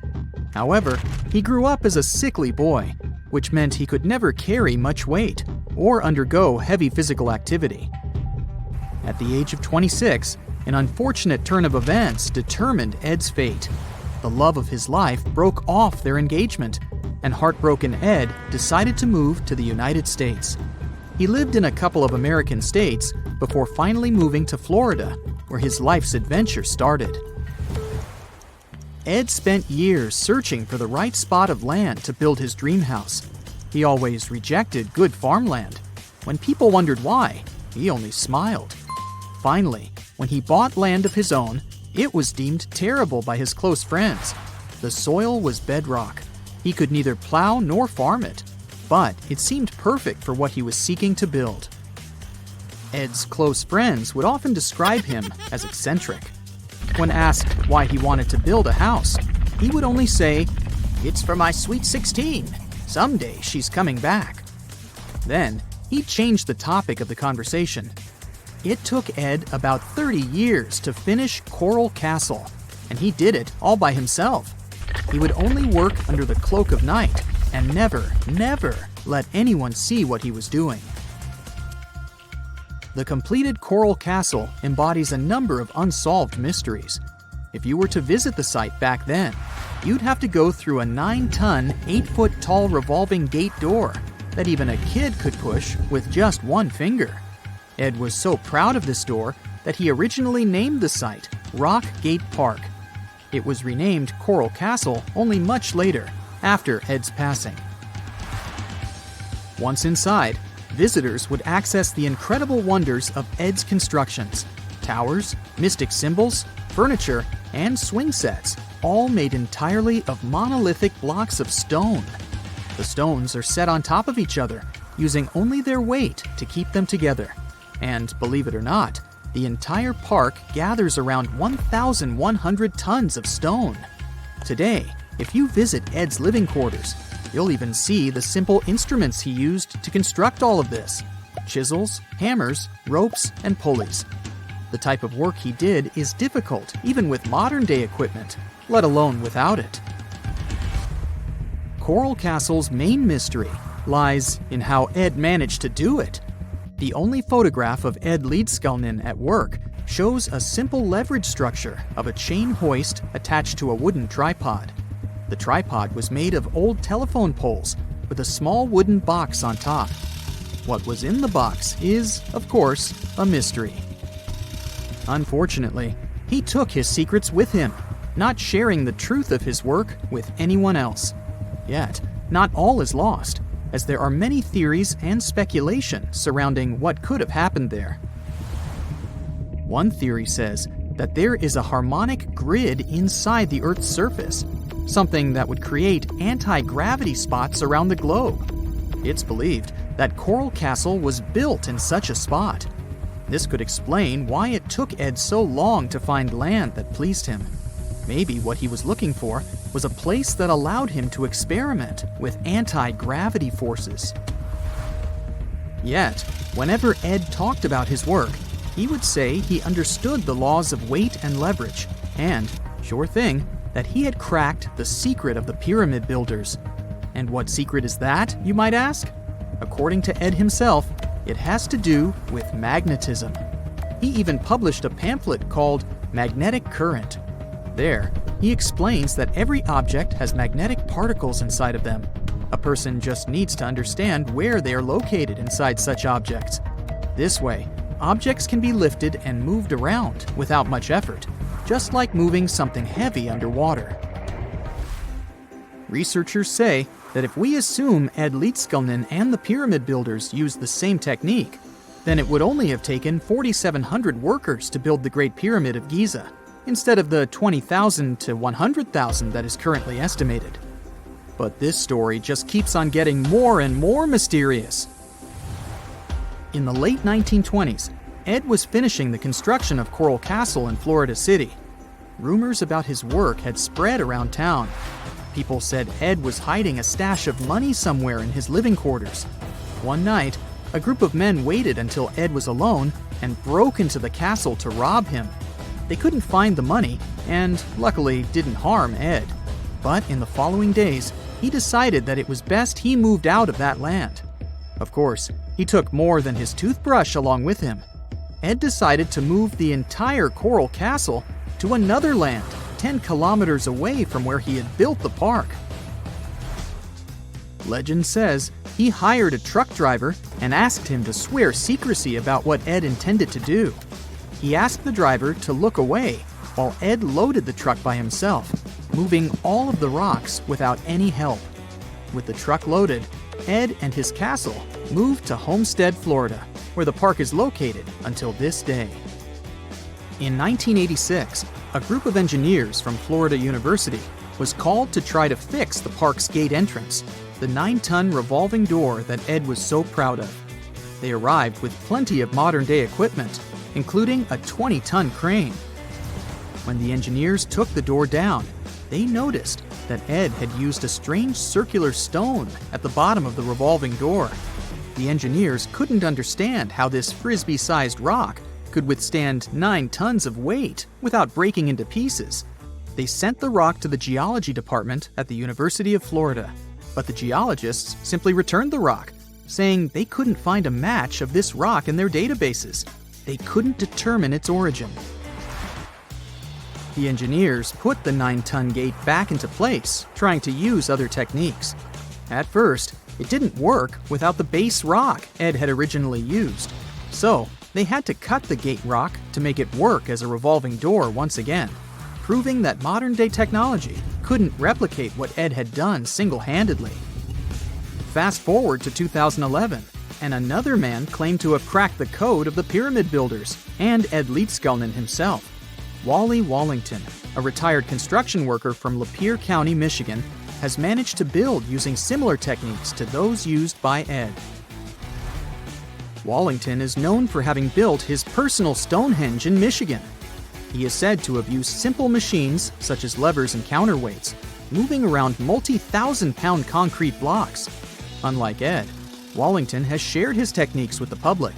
However, he grew up as a sickly boy, which meant he could never carry much weight or undergo heavy physical activity. At the age of 26, an unfortunate turn of events determined Ed's fate. The love of his life broke off their engagement, and heartbroken Ed decided to move to the United States. He lived in a couple of American states before finally moving to Florida, where his life's adventure started. Ed spent years searching for the right spot of land to build his dream house. He always rejected good farmland. When people wondered why, he only smiled. Finally, when he bought land of his own, it was deemed terrible by his close friends. The soil was bedrock. He could neither plow nor farm it, but it seemed perfect for what he was seeking to build. Ed's close friends would often describe him as eccentric. When asked why he wanted to build a house, he would only say, "It's for my sweet 16. Someday she's coming back." Then, he changed the topic of the conversation. It took Ed about 30 years to finish Coral Castle, and he did it all by himself. He would only work under the cloak of night and never let anyone see what he was doing. The completed Coral Castle embodies a number of unsolved mysteries. If you were to visit the site back then, you'd have to go through a 9-ton, 8-foot-tall revolving gate door that even a kid could push with just one finger. Ed was so proud of this door that he originally named the site Rock Gate Park. It was renamed Coral Castle only much later, after Ed's passing. Once inside, visitors would access the incredible wonders of Ed's constructions: towers, mystic symbols, furniture, and swing sets, all made entirely of monolithic blocks of stone. The stones are set on top of each other, using only their weight to keep them together. And believe it or not, the entire park gathers around 1,100 tons of stone. Today, if you visit Ed's living quarters, you'll even see the simple instruments he used to construct all of this: chisels, hammers, ropes, and pulleys. The type of work he did is difficult even with modern-day equipment, let alone without it. Coral Castle's main mystery lies in how Ed managed to do it. The only photograph of Ed Leedskalnin at work shows a simple leverage structure of a chain hoist attached to a wooden tripod. The tripod was made of old telephone poles with a small wooden box on top. What was in the box is, of course, a mystery. Unfortunately, he took his secrets with him, not sharing the truth of his work with anyone else. Yet, not all is lost, as there are many theories and speculation surrounding what could have happened there. One theory says that there is a harmonic grid inside the Earth's surface, something that would create anti-gravity spots around the globe. It's believed that Coral Castle was built in such a spot. This could explain why it took Ed so long to find land that pleased him. Maybe what he was looking for was a place that allowed him to experiment with anti-gravity forces. Yet, whenever Ed talked about his work, he would say he understood the laws of weight and leverage, and, sure thing, that he had cracked the secret of the pyramid builders. And what secret is that, you might ask? According to Ed himself, it has to do with magnetism. He even published a pamphlet called Magnetic Current. There, he explains that every object has magnetic particles inside of them. A person just needs to understand where they are located inside such objects. This way, objects can be lifted and moved around without much effort, just like moving something heavy underwater. Researchers say that if we assume Ed Leedskalnin and the pyramid builders used the same technique, then it would only have taken 4,700 workers to build the Great Pyramid of Giza, instead of the 20,000 to 100,000 that is currently estimated. But this story just keeps on getting more and more mysterious. In the late 1920s, Ed was finishing the construction of Coral Castle in Florida City. Rumors about his work had spread around town. People said Ed was hiding a stash of money somewhere in his living quarters. One night, a group of men waited until Ed was alone and broke into the castle to rob him. They couldn't find the money and, luckily, didn't harm Ed. But in the following days, he decided that it was best he moved out of that land. Of course, he took more than his toothbrush along with him. Ed decided to move the entire Coral Castle to another land 10 kilometers away from where he had built the park. Legend says he hired a truck driver and asked him to swear secrecy about what Ed intended to do. He asked the driver to look away while Ed loaded the truck by himself, moving all of the rocks without any help. With the truck loaded, Ed and his castle moved to Homestead, Florida, where the park is located until this day. In 1986, a group of engineers from Florida University was called to try to fix the park's gate entrance, the 9-ton revolving door that Ed was so proud of. They arrived with plenty of modern-day equipment, including a 20-ton crane. When the engineers took the door down, they noticed that Ed had used a strange circular stone at the bottom of the revolving door. The engineers couldn't understand how this frisbee-sized rock could withstand 9 tons of weight without breaking into pieces. They sent the rock to the geology department at the University of Florida, but the geologists simply returned the rock, saying they couldn't find a match of this rock in their databases. They couldn't determine its origin. The engineers put the 9-ton gate back into place, trying to use other techniques. At first, it didn't work without the base rock Ed had originally used. So, they had to cut the gate rock to make it work as a revolving door once again, proving that modern-day technology couldn't replicate what Ed had done single-handedly. Fast forward to 2011, and another man claimed to have cracked the code of the pyramid builders and Ed Leedskalnin himself. Wally Wallington, a retired construction worker from Lapeer County, Michigan, has managed to build using similar techniques to those used by Ed. Wallington is known for having built his personal Stonehenge in Michigan. He is said to have used simple machines, such as levers and counterweights, moving around multi-thousand-pound concrete blocks. Unlike Ed, Wallington has shared his techniques with the public.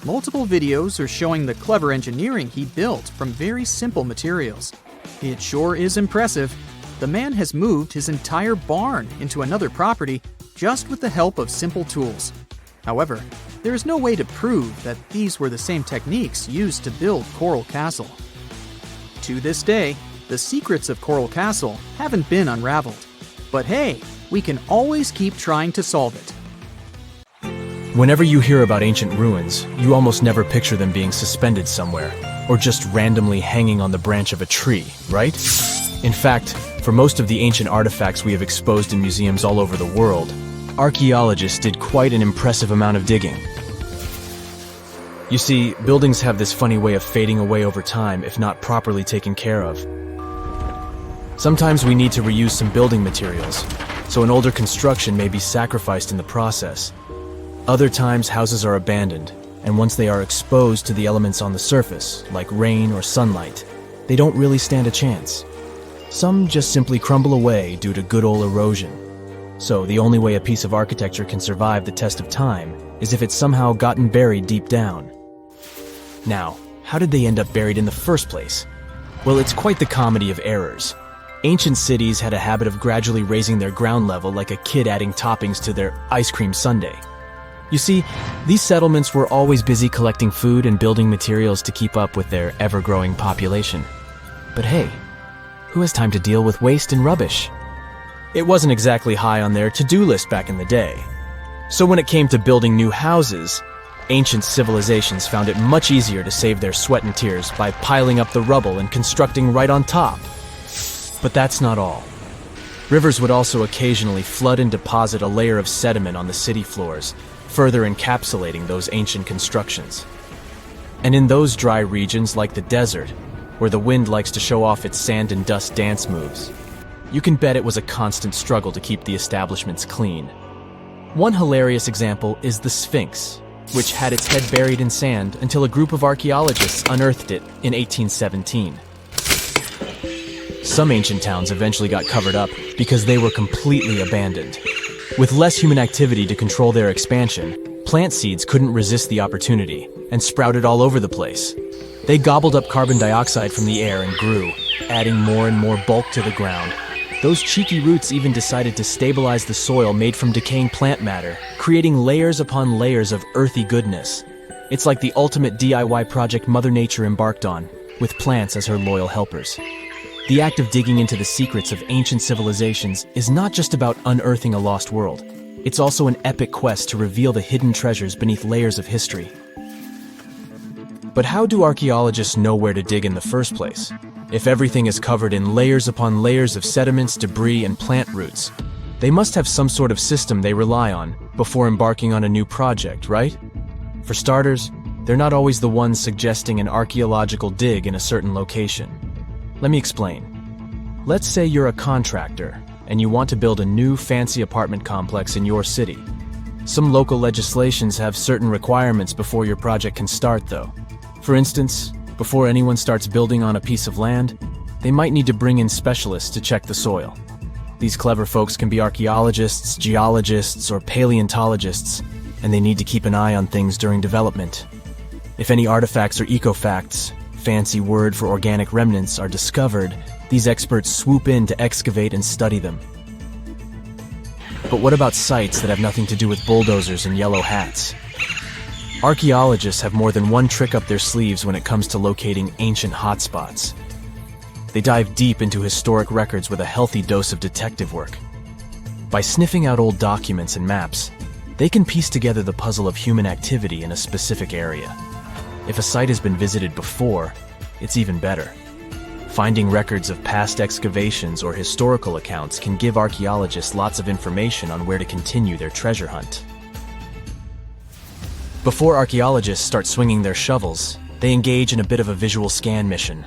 Multiple videos are showing the clever engineering he built from very simple materials. It sure is impressive. The man has moved his entire barn into another property just with the help of simple tools. However, there is no way to prove that these were the same techniques used to build Coral Castle. To this day, the secrets of Coral Castle haven't been unraveled. But hey, we can always keep trying to solve it. Whenever you hear about ancient ruins, you almost never picture them being suspended somewhere, or just randomly hanging on the branch of a tree, right? In fact, for most of the ancient artifacts we have exposed in museums all over the world, archaeologists did quite an impressive amount of digging. You see, buildings have this funny way of fading away over time if not properly taken care of. Sometimes we need to reuse some building materials, so an older construction may be sacrificed in the process. Other times, houses are abandoned, and once they are exposed to the elements on the surface, like rain or sunlight, they don't really stand a chance. Some just simply crumble away due to good old erosion. So the only way a piece of architecture can survive the test of time is if it's somehow gotten buried deep down. Now, how did they end up buried in the first place? Well, it's quite the comedy of errors. Ancient cities had a habit of gradually raising their ground level like a kid adding toppings to their ice cream sundae. You see, these settlements were always busy collecting food and building materials to keep up with their ever-growing population. But hey, who has time to deal with waste and rubbish? It wasn't exactly high on their to-do list back in the day. So when it came to building new houses, ancient civilizations found it much easier to save their sweat and tears by piling up the rubble and constructing right on top. But that's not all. Rivers would also occasionally flood and deposit a layer of sediment on the city floors, further encapsulating those ancient constructions. And in those dry regions like the desert, where the wind likes to show off its sand and dust dance moves, you can bet it was a constant struggle to keep the establishments clean. One hilarious example is the Sphinx, which had its head buried in sand until a group of archaeologists unearthed it in 1817. Some ancient towns eventually got covered up because they were completely abandoned. With less human activity to control their expansion, plant seeds couldn't resist the opportunity and sprouted all over the place. They gobbled up carbon dioxide from the air and grew, adding more and more bulk to the ground. Those cheeky roots even decided to stabilize the soil made from decaying plant matter, creating layers upon layers of earthy goodness. It's like the ultimate DIY project Mother Nature embarked on, with plants as her loyal helpers. The act of digging into the secrets of ancient civilizations is not just about unearthing a lost world. It's also an epic quest to reveal the hidden treasures beneath layers of history. But how do archaeologists know where to dig in the first place? If everything is covered in layers upon layers of sediments, debris, and plant roots, they must have some sort of system they rely on before embarking on a new project, right? For starters, they're not always the ones suggesting an archaeological dig in a certain location. Let me explain. Let's say you're a contractor and you want to build a new fancy apartment complex in your city. Some local legislations have certain requirements before your project can start, though. For instance, before anyone starts building on a piece of land, they might need to bring in specialists to check the soil. These clever folks can be archaeologists, geologists, or paleontologists, and they need to keep an eye on things during development. If any artifacts or ecofacts, fancy word for organic remnants, are discovered, these experts swoop in to excavate and study them. But what about sites that have nothing to do with bulldozers and yellow hats? Archaeologists have more than one trick up their sleeves when it comes to locating ancient hotspots. They dive deep into historic records with a healthy dose of detective work. By sniffing out old documents and maps, they can piece together the puzzle of human activity in a specific area. If a site has been visited before, it's even better. Finding records of past excavations or historical accounts can give archaeologists lots of information on where to continue their treasure hunt. Before archaeologists start swinging their shovels, they engage in a bit of a visual scan mission.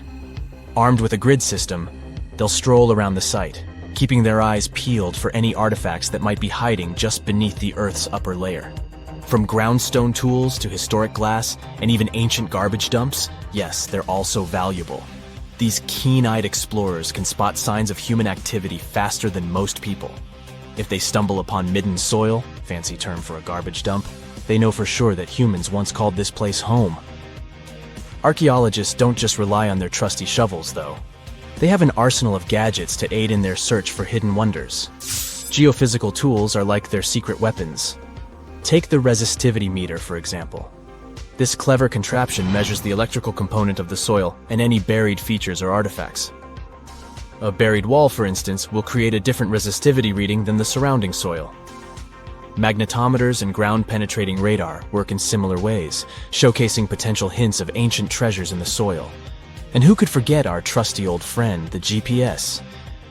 Armed with a grid system, they'll stroll around the site, keeping their eyes peeled for any artifacts that might be hiding just beneath the Earth's upper layer. From groundstone tools to historic glass and even ancient garbage dumps, yes, they're also valuable. These keen-eyed explorers can spot signs of human activity faster than most people. If they stumble upon midden soil, fancy term for a garbage dump, they know for sure that humans once called this place home. Archaeologists don't just rely on their trusty shovels, though. They have an arsenal of gadgets to aid in their search for hidden wonders. Geophysical tools are like their secret weapons. Take the resistivity meter, for example. This clever contraption measures the electrical component of the soil and any buried features or artifacts. A buried wall, for instance, will create a different resistivity reading than the surrounding soil. Magnetometers and ground-penetrating radar work in similar ways, showcasing potential hints of ancient treasures in the soil. And who could forget our trusty old friend, the GPS?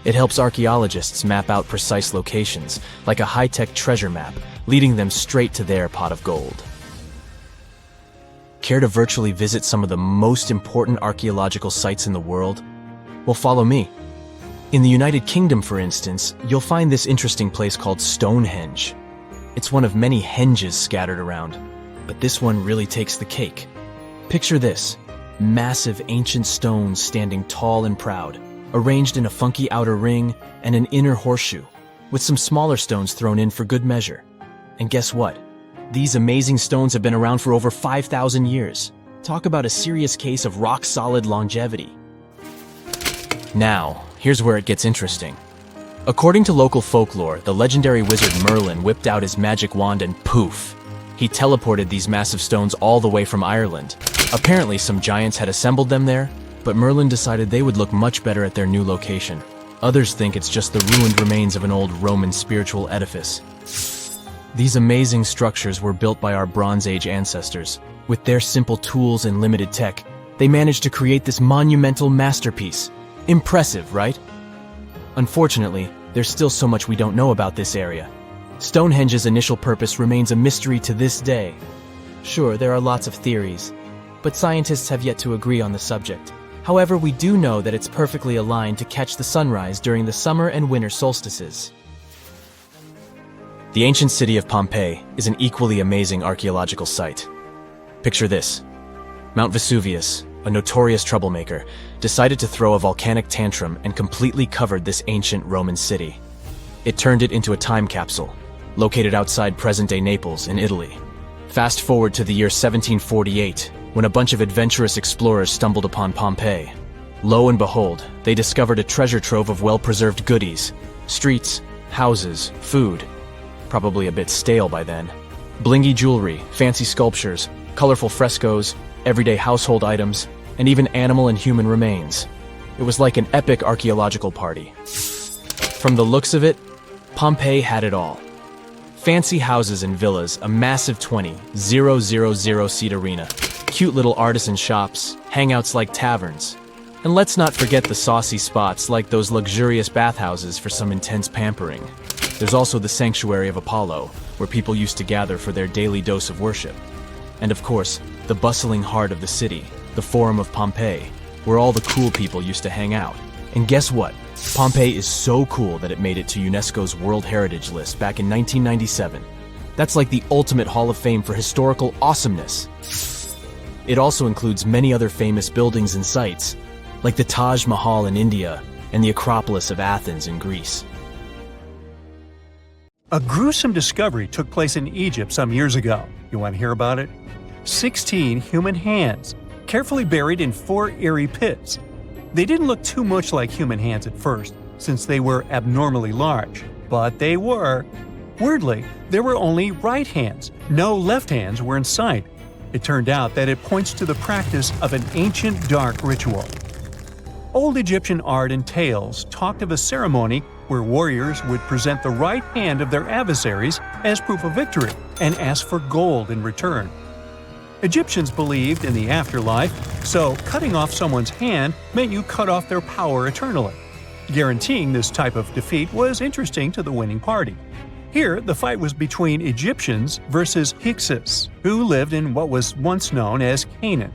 It helps archaeologists map out precise locations, like a high-tech treasure map, leading them straight to their pot of gold. Care to virtually visit some of the most important archaeological sites in the world? Well, follow me. In the United Kingdom, for instance, you'll find this interesting place called Stonehenge. It's one of many henges scattered around, but this one really takes the cake. Picture this: massive ancient stones standing tall and proud, arranged in a funky outer ring and an inner horseshoe, with some smaller stones thrown in for good measure. And guess what? These amazing stones have been around for over 5,000 years. Talk about a serious case of rock-solid longevity. Now, here's where it gets interesting. According to local folklore, the legendary wizard Merlin whipped out his magic wand and poof, He teleported these massive stones all the way from Ireland. Apparently, some giants had assembled them there, but Merlin decided they would look much better at their new location. Others think it's just the ruined remains of an old Roman spiritual edifice. These amazing structures were built by our Bronze Age ancestors. With their simple tools and limited tech, they managed to create this monumental masterpiece. Impressive, right? Unfortunately, there's still so much we don't know about this area. Stonehenge's initial purpose remains a mystery to this day. Sure, there are lots of theories, but scientists have yet to agree on the subject. However, we do know that it's perfectly aligned to catch the sunrise during the summer and winter solstices. The ancient city of Pompeii is an equally amazing archaeological site. Picture this. Mount Vesuvius, a notorious troublemaker, decided to throw a volcanic tantrum and completely covered this ancient Roman city. It turned it into a time capsule, located outside present-day Naples in Italy. Fast forward to the year 1748, when a bunch of adventurous explorers stumbled upon Pompeii. Lo and behold, they discovered a treasure trove of well-preserved goodies: streets, houses, food. Probably a bit stale by then. Blingy jewelry, fancy sculptures, colorful frescoes, everyday household items, and even animal and human remains. It was like an epic archaeological party. From the looks of it, Pompeii had it all. Fancy houses and villas, a massive 20,000-seat arena, cute little artisan shops, hangouts like taverns. And let's not forget the saucy spots like those luxurious bathhouses for some intense pampering. There's also the Sanctuary of Apollo, where people used to gather for their daily dose of worship. And of course, the bustling heart of the city, the Forum of Pompeii, where all the cool people used to hang out. And guess what? Pompeii is so cool that it made it to UNESCO's World Heritage List back in 1997. That's like the ultimate Hall of Fame for historical awesomeness. It also includes many other famous buildings and sites, like the Taj Mahal in India and the Acropolis of Athens in Greece. A gruesome discovery took place in Egypt some years ago. You want to hear about it? 16 human hands, carefully buried in 4 eerie pits. They didn't look too much like human hands at first, since they were abnormally large, but they were. Weirdly, there were only right hands. No left hands were in sight. It turned out that it points to the practice of an ancient dark ritual. Old Egyptian art and tales talked of a ceremony where warriors would present the right hand of their adversaries as proof of victory and ask for gold in return. Egyptians believed in the afterlife, so cutting off someone's hand meant you cut off their power eternally. Guaranteeing this type of defeat was interesting to the winning party. Here, the fight was between Egyptians versus Hyksos, who lived in what was once known as Canaan.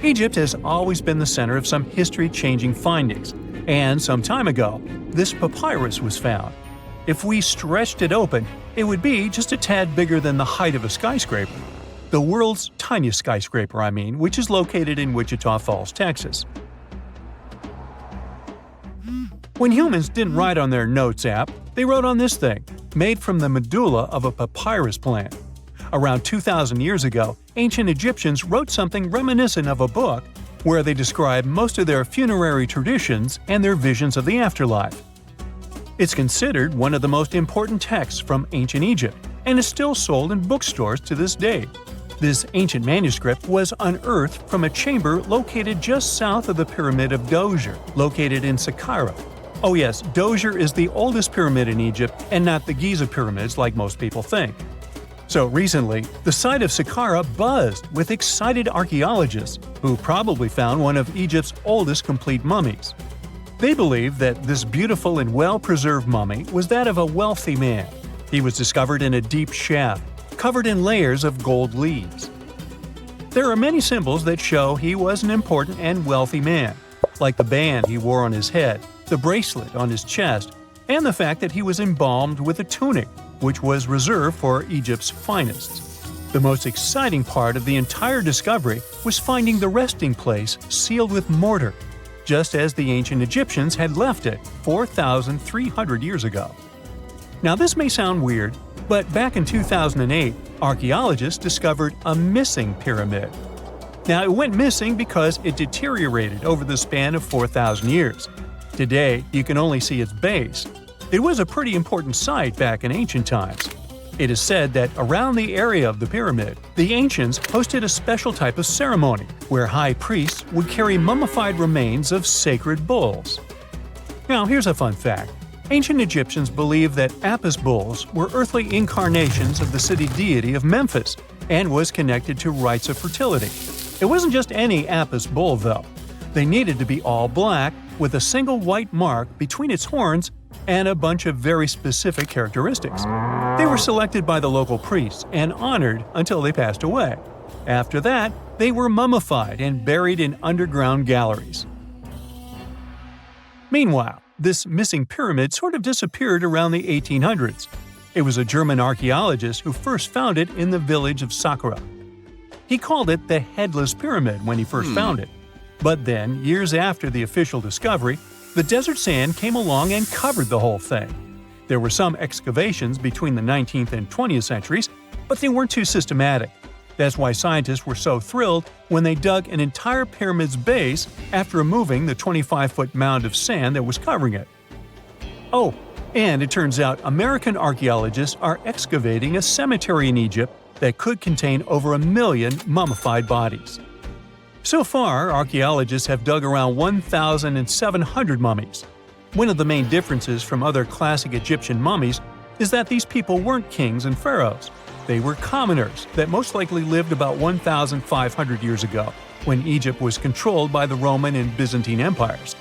Egypt has always been the center of some history-changing findings, and some time ago, this papyrus was found. If we stretched it open, it would be just a tad bigger than the height of a skyscraper. The world's tiniest skyscraper, which is located in Wichita Falls, Texas. When humans didn't write on their notes app, they wrote on this thing, made from the medulla of a papyrus plant. Around 2,000 years ago, ancient Egyptians wrote something reminiscent of a book where they describe most of their funerary traditions and their visions of the afterlife. It's considered one of the most important texts from ancient Egypt and is still sold in bookstores to this day. This ancient manuscript was unearthed from a chamber located just south of the Pyramid of Djoser, located in Saqqara. Oh yes, Djoser is the oldest pyramid in Egypt and not the Giza pyramids like most people think. So recently, the site of Saqqara buzzed with excited archaeologists who probably found one of Egypt's oldest complete mummies. They believe that this beautiful and well-preserved mummy was that of a wealthy man. He was discovered in a deep shaft, covered in layers of gold leaves. There are many symbols that show he was an important and wealthy man, like the band he wore on his head, the bracelet on his chest, and the fact that he was embalmed with a tunic, which was reserved for Egypt's finest. The most exciting part of the entire discovery was finding the resting place sealed with mortar, just as the ancient Egyptians had left it 4,300 years ago. Now this may sound weird, but back in 2008, archaeologists discovered a missing pyramid. Now it went missing because it deteriorated over the span of 4,000 years. Today, you can only see its base. It was a pretty important site back in ancient times. It is said that around the area of the pyramid, the ancients hosted a special type of ceremony where high priests would carry mummified remains of sacred bulls. Now, here's a fun fact. Ancient Egyptians believed that Apis bulls were earthly incarnations of the city deity of Memphis and was connected to rites of fertility. It wasn't just any Apis bull, though. They needed to be all black, with a single white mark between its horns and a bunch of very specific characteristics. They were selected by the local priests and honored until they passed away. After that, they were mummified and buried in underground galleries. Meanwhile, this missing pyramid sort of disappeared around the 1800s. It was a German archaeologist who first found it in the village of Saqqara. He called it the Headless Pyramid when he first found it. But then, years after the official discovery, the desert sand came along and covered the whole thing. There were some excavations between the 19th and 20th centuries, but they weren't too systematic. That's why scientists were so thrilled when they dug an entire pyramid's base after removing the 25-foot mound of sand that was covering it. Oh, and it turns out American archaeologists are excavating a cemetery in Egypt that could contain over 1 million mummified bodies. So far, archaeologists have dug around 1,700 mummies. One of the main differences from other classic Egyptian mummies is that these people weren't kings and pharaohs. They were commoners that most likely lived about 1,500 years ago, when Egypt was controlled by the Roman and Byzantine empires.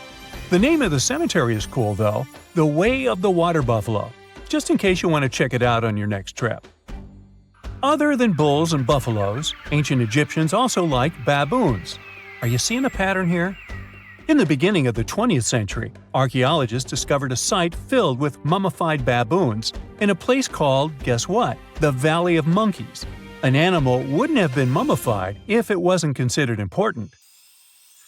The name of the cemetery is cool, though, the Way of the Water Buffalo, just in case you want to check it out on your next trip. Other than bulls and buffaloes, ancient Egyptians also liked baboons. Are you seeing a pattern here? In the beginning of the 20th century, archaeologists discovered a site filled with mummified baboons in a place called, guess what? The Valley of Monkeys. An animal wouldn't have been mummified if it wasn't considered important.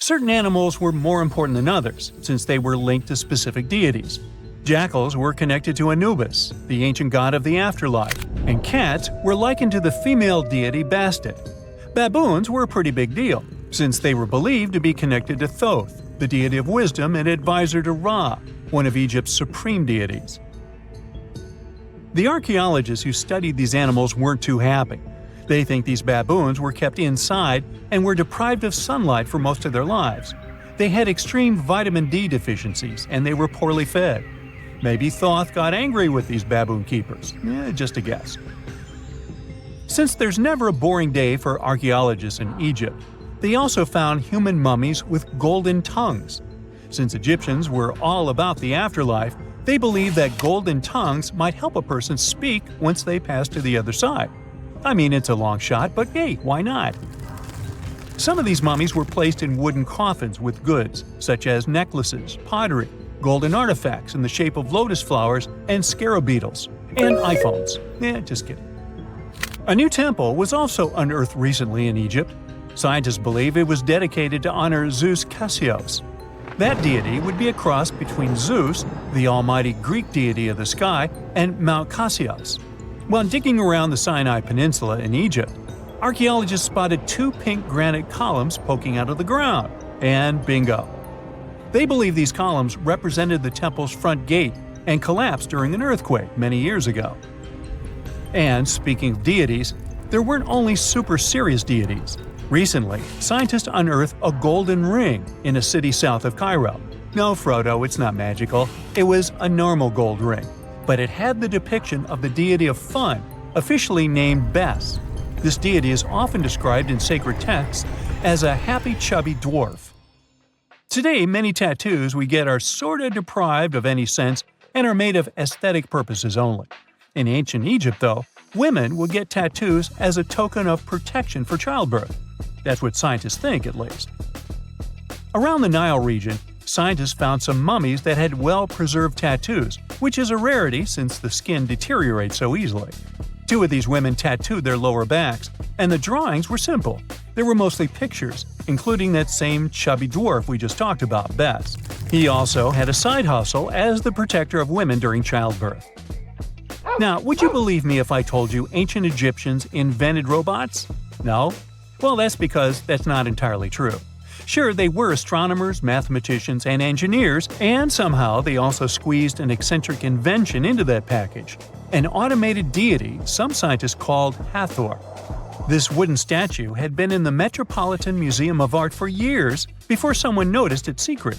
Certain animals were more important than others, since they were linked to specific deities. Jackals were connected to Anubis, the ancient god of the afterlife, and cats were likened to the female deity Bastet. Baboons were a pretty big deal, since they were believed to be connected to Thoth, the deity of wisdom and advisor to Ra, one of Egypt's supreme deities. The archaeologists who studied these animals weren't too happy. They think these baboons were kept inside and were deprived of sunlight for most of their lives. They had extreme vitamin D deficiencies and they were poorly fed. Maybe Thoth got angry with these baboon keepers. Just a guess. Since there's never a boring day for archaeologists in Egypt, they also found human mummies with golden tongues. Since Egyptians were all about the afterlife, they believed that golden tongues might help a person speak once they pass to the other side. I mean, it's a long shot, but hey, why not? Some of these mummies were placed in wooden coffins with goods, such as necklaces, pottery, golden artifacts in the shape of lotus flowers and scarab beetles, and iPhones. Just kidding. A new temple was also unearthed recently in Egypt. Scientists believe it was dedicated to honor Zeus Cassios. That deity would be a cross between Zeus, the almighty Greek deity of the sky, and Mount Cassios. While digging around the Sinai Peninsula in Egypt, archaeologists spotted 2 pink granite columns poking out of the ground, and bingo. They believe these columns represented the temple's front gate and collapsed during an earthquake many years ago. And speaking of deities, there weren't only super serious deities. Recently, scientists unearthed a golden ring in a city south of Cairo. No, Frodo, it's not magical. It was a normal gold ring, but it had the depiction of the deity of fun, officially named Bes. This deity is often described in sacred texts as a happy, chubby dwarf. Today, many tattoos we get are sorta deprived of any sense and are made of aesthetic purposes only. In ancient Egypt, though, women would get tattoos as a token of protection for childbirth. That's what scientists think, at least. Around the Nile region, scientists found some mummies that had well-preserved tattoos, which is a rarity since the skin deteriorates so easily. 2 of these women tattooed their lower backs, and the drawings were simple. They were mostly pictures, including that same chubby dwarf we just talked about, Bes. He also had a side hustle as the protector of women during childbirth. Now, would you believe me if I told you ancient Egyptians invented robots? No? Well, that's because that's not entirely true. Sure, they were astronomers, mathematicians, and engineers, and somehow they also squeezed an eccentric invention into that package. An automated deity some scientists called Hathor. This wooden statue had been in the Metropolitan Museum of Art for years before someone noticed its secret.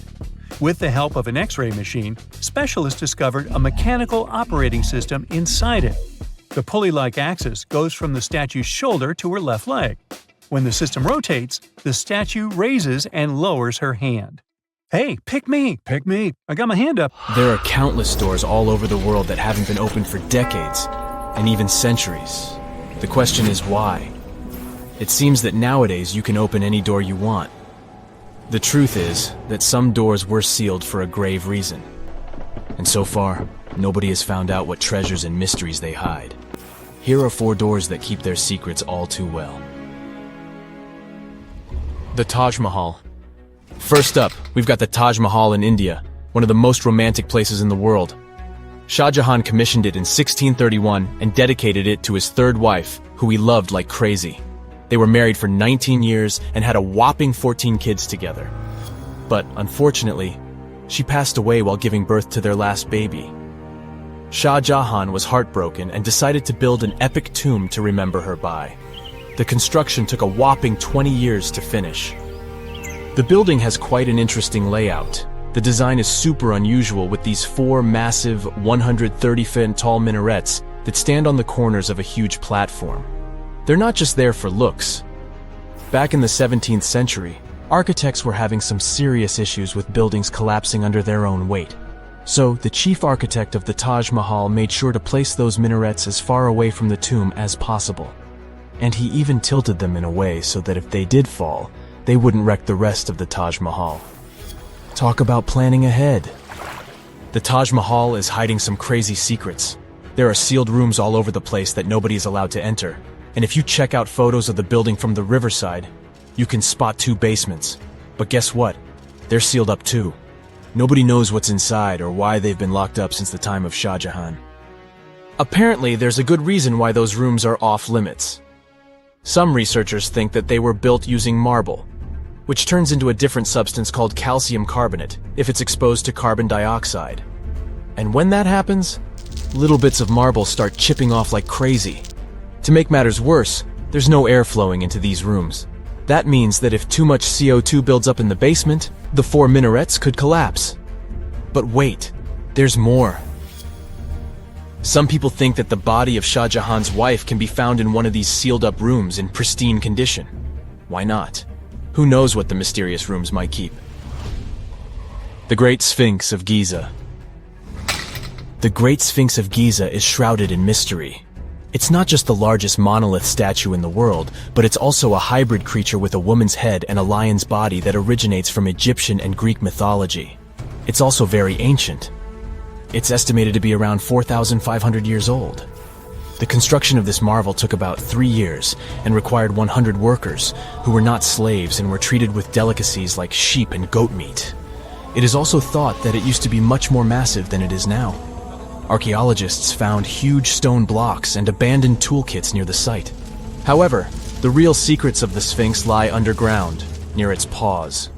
With the help of an X-ray machine, specialists discovered a mechanical operating system inside it. The pulley-like axis goes from the statue's shoulder to her left leg. When the system rotates, the statue raises and lowers her hand. Hey, pick me! Pick me! I got my hand up! There are countless doors all over the world that haven't been opened for decades, and even centuries. The question is why? It seems that nowadays you can open any door you want. The truth is that some doors were sealed for a grave reason. And so far, nobody has found out what treasures and mysteries they hide. Here are 4 doors that keep their secrets all too well. The Taj Mahal. First up, we've got the Taj Mahal in India, one of the most romantic places in the world. Shah Jahan commissioned it in 1631 and dedicated it to his 3rd wife, who he loved like crazy. They were married for 19 years and had a whopping 14 kids together. But unfortunately, she passed away while giving birth to their last baby. Shah Jahan was heartbroken and decided to build an epic tomb to remember her by. The construction took a whopping 20 years to finish. The building has quite an interesting layout. The design is super unusual with these 4 massive 130-foot tall minarets that stand on the corners of a huge platform. They're not just there for looks. Back in the 17th century, architects were having some serious issues with buildings collapsing under their own weight. So, the chief architect of the Taj Mahal made sure to place those minarets as far away from the tomb as possible. And he even tilted them in a way so that if they did fall, they wouldn't wreck the rest of the Taj Mahal. Talk about planning ahead. The Taj Mahal is hiding some crazy secrets. There are sealed rooms all over the place that nobody is allowed to enter. And if you check out photos of the building from the riverside, you can spot 2 basements. But guess what? They're sealed up too. Nobody knows what's inside or why they've been locked up since the time of Shah Jahan. Apparently, there's a good reason why those rooms are off limits. Some researchers think that they were built using marble, which turns into a different substance called calcium carbonate if it's exposed to carbon dioxide. And when that happens, little bits of marble start chipping off like crazy. To make matters worse, there's no air flowing into these rooms. That means that if too much CO2 builds up in the basement, the 4 minarets could collapse. But wait, there's more. Some people think that the body of Shah Jahan's wife can be found in one of these sealed-up rooms in pristine condition. Why not? Who knows what the mysterious rooms might keep? The Great Sphinx of Giza. The Great Sphinx of Giza is shrouded in mystery. It's not just the largest monolith statue in the world, but it's also a hybrid creature with a woman's head and a lion's body that originates from Egyptian and Greek mythology. It's also very ancient. It's estimated to be around 4,500 years old. The construction of this marvel took about 3 years and required 100 workers, who were not slaves and were treated with delicacies like sheep and goat meat. It is also thought that it used to be much more massive than it is now. Archaeologists found huge stone blocks and abandoned toolkits near the site. However, the real secrets of the Sphinx lie underground, near its paws.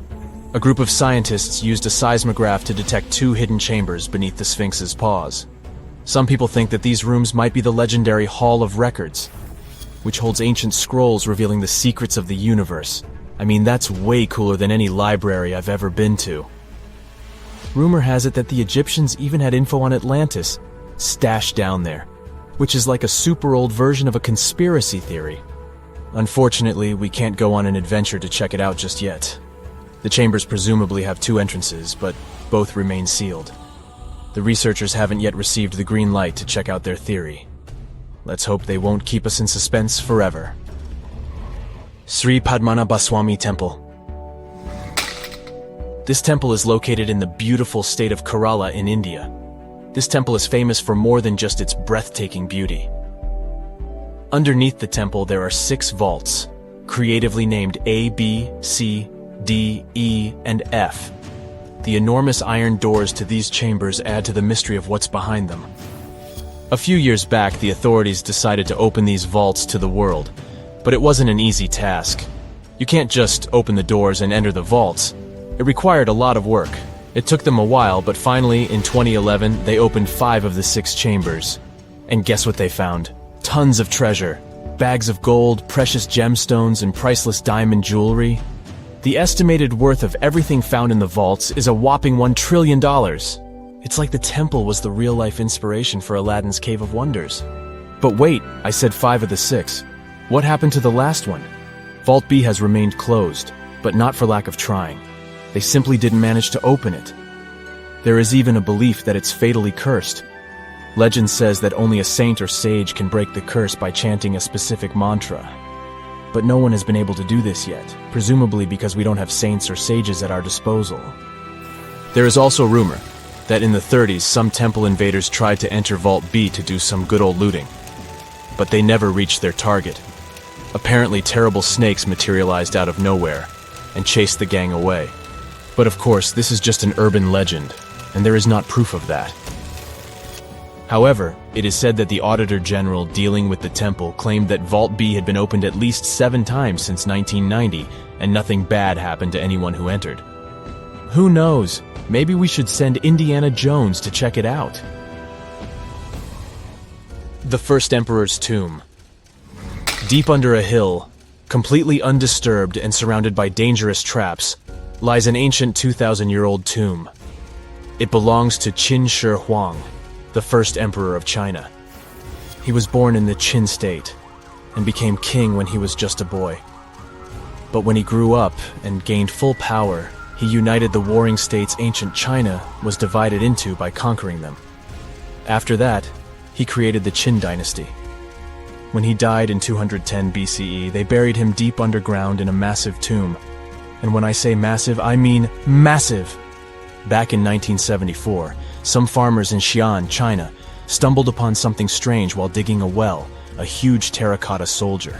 A group of scientists used a seismograph to detect 2 hidden chambers beneath the Sphinx's paws. Some people think that these rooms might be the legendary Hall of Records, which holds ancient scrolls revealing the secrets of the universe. I mean, that's way cooler than any library I've ever been to. Rumor has it that the Egyptians even had info on Atlantis stashed down there, which is like a super old version of a conspiracy theory. Unfortunately, we can't go on an adventure to check it out just yet. The chambers presumably have 2 entrances, but both remain sealed. The researchers haven't yet received the green light to check out their theory. Let's hope they won't keep us in suspense forever. Sri Padmanabhaswamy Temple. This temple is located in the beautiful state of Kerala in India. This temple is famous for more than just its breathtaking beauty. Underneath the temple there are 6 vaults, creatively named A, B, C, D, E, and F. The enormous iron doors to these chambers add to the mystery of what's behind them. A few years back, the authorities decided to open these vaults to the world, but it wasn't an easy task. You can't just open the doors and enter the vaults. It required a lot of work. It took them a while, but finally, in 2011, they opened 5 of the 6 chambers. And guess what they found? Tons of treasure. Bags of gold, precious gemstones, and priceless diamond jewelry. The estimated worth of everything found in the vaults is a whopping $1 trillion. It's like the temple was the real-life inspiration for Aladdin's Cave of Wonders. But wait, I said 5 of the 6. What happened to the last one? Vault B has remained closed, but not for lack of trying. They simply didn't manage to open it. There is even a belief that it's fatally cursed. Legend says that only a saint or sage can break the curse by chanting a specific mantra. But no one has been able to do this yet, presumably because we don't have saints or sages at our disposal. There is also rumor that in the 30s some temple invaders tried to enter Vault B to do some good old looting. But they never reached their target. Apparently terrible snakes materialized out of nowhere and chased the gang away. But of course, this is just an urban legend, and there is not proof of that. However, it is said that the Auditor General dealing with the temple claimed that Vault B had been opened at least 7 times since 1990, and nothing bad happened to anyone who entered. Who knows? Maybe we should send Indiana Jones to check it out. The First Emperor's Tomb. Deep under a hill, completely undisturbed and surrounded by dangerous traps, lies an ancient 2,000-year-old tomb. It belongs to Qin Shi Huang, the first emperor of China. He was born in the Qin state and became king when he was just a boy. But when he grew up and gained full power, he united the warring states ancient China was divided into by conquering them. After that, he created the Qin dynasty. When he died in 210 BCE, they buried him deep underground in a massive tomb. And when I say massive, I mean massive! Back in 1974, some farmers in Xi'an, China, stumbled upon something strange while digging a well, a huge terracotta soldier.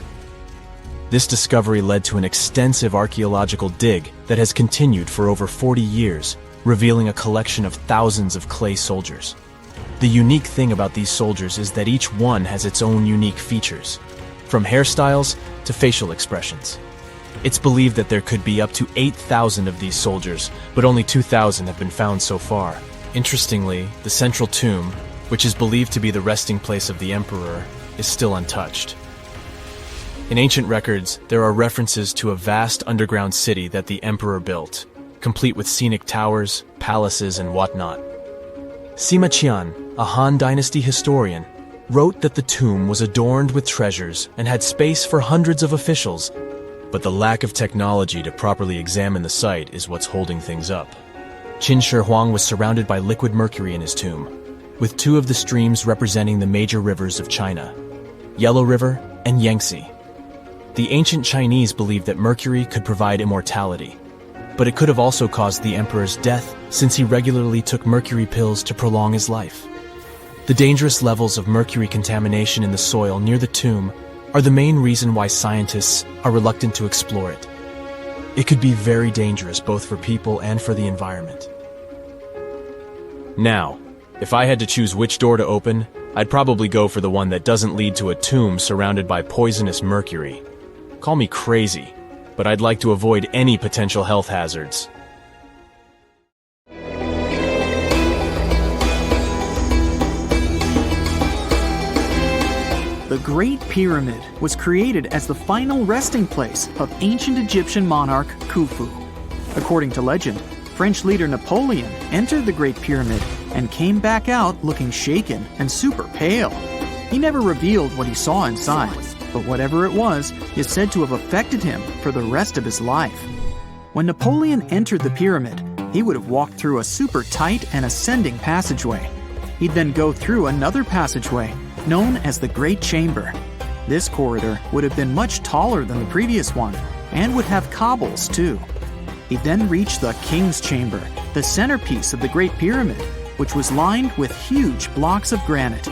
This discovery led to an extensive archaeological dig that has continued for over 40 years, revealing a collection of thousands of clay soldiers. The unique thing about these soldiers is that each one has its own unique features, from hairstyles to facial expressions. It's believed that there could be up to 8,000 of these soldiers, but only 2,000 have been found so far. Interestingly, the central tomb, which is believed to be the resting place of the emperor, is still untouched. In ancient records, there are references to a vast underground city that the emperor built, complete with scenic towers, palaces, and whatnot. Sima Qian, a Han Dynasty historian, wrote that the tomb was adorned with treasures and had space for hundreds of officials, but the lack of technology to properly examine the site is what's holding things up. Qin Shi Huang was surrounded by liquid mercury in his tomb, with 2 of the streams representing the major rivers of China, Yellow River and Yangtze. The ancient Chinese believed that mercury could provide immortality, but it could have also caused the emperor's death since he regularly took mercury pills to prolong his life. The dangerous levels of mercury contamination in the soil near the tomb are the main reason why scientists are reluctant to explore it. It could be very dangerous both for people and for the environment. Now, if I had to choose which door to open, I'd probably go for the one that doesn't lead to a tomb surrounded by poisonous mercury. Call me crazy, but I'd like to avoid any potential health hazards. The Great Pyramid was created as the final resting place of ancient Egyptian monarch Khufu. According to legend, French leader Napoleon entered the Great Pyramid and came back out looking shaken and super pale. He never revealed what he saw inside, but whatever it was is said to have affected him for the rest of his life. When Napoleon entered the pyramid, he would have walked through a super tight and ascending passageway. He'd then go through another passageway, known as the Great Chamber. This corridor would have been much taller than the previous one, and would have cobbles too. He'd then reach the King's Chamber, the centerpiece of the Great Pyramid, which was lined with huge blocks of granite.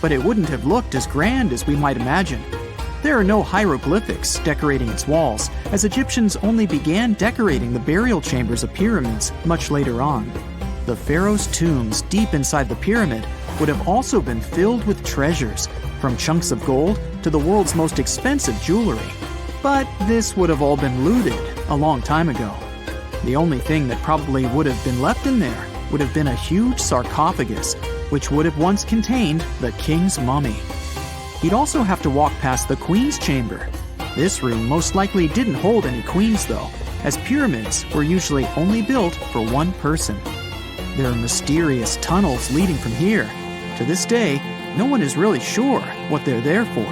But it wouldn't have looked as grand as we might imagine. There are no hieroglyphics decorating its walls, as Egyptians only began decorating the burial chambers of pyramids much later on. The pharaohs' tombs deep inside the pyramid would have also been filled with treasures, from chunks of gold to the world's most expensive jewelry. But this would have all been looted a long time ago. The only thing that probably would have been left in there would have been a huge sarcophagus, which would have once contained the king's mummy. He'd also have to walk past the queen's chamber. This room most likely didn't hold any queens though, as pyramids were usually only built for one person. There are mysterious tunnels leading from here. To this day, no one is really sure what they're there for.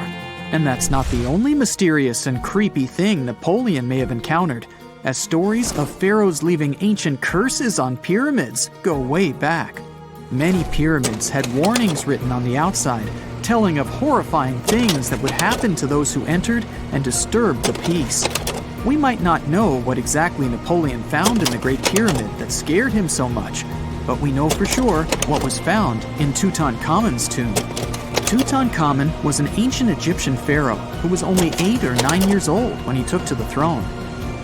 And that's not the only mysterious and creepy thing Napoleon may have encountered, as stories of pharaohs leaving ancient curses on pyramids go way back. Many pyramids had warnings written on the outside, telling of horrifying things that would happen to those who entered and disturbed the peace. We might not know what exactly Napoleon found in the Great Pyramid that scared him so much, but we know for sure what was found in Tutankhamun's tomb. Tutankhamun was an ancient Egyptian pharaoh who was only 8 or 9 years old when he took to the throne.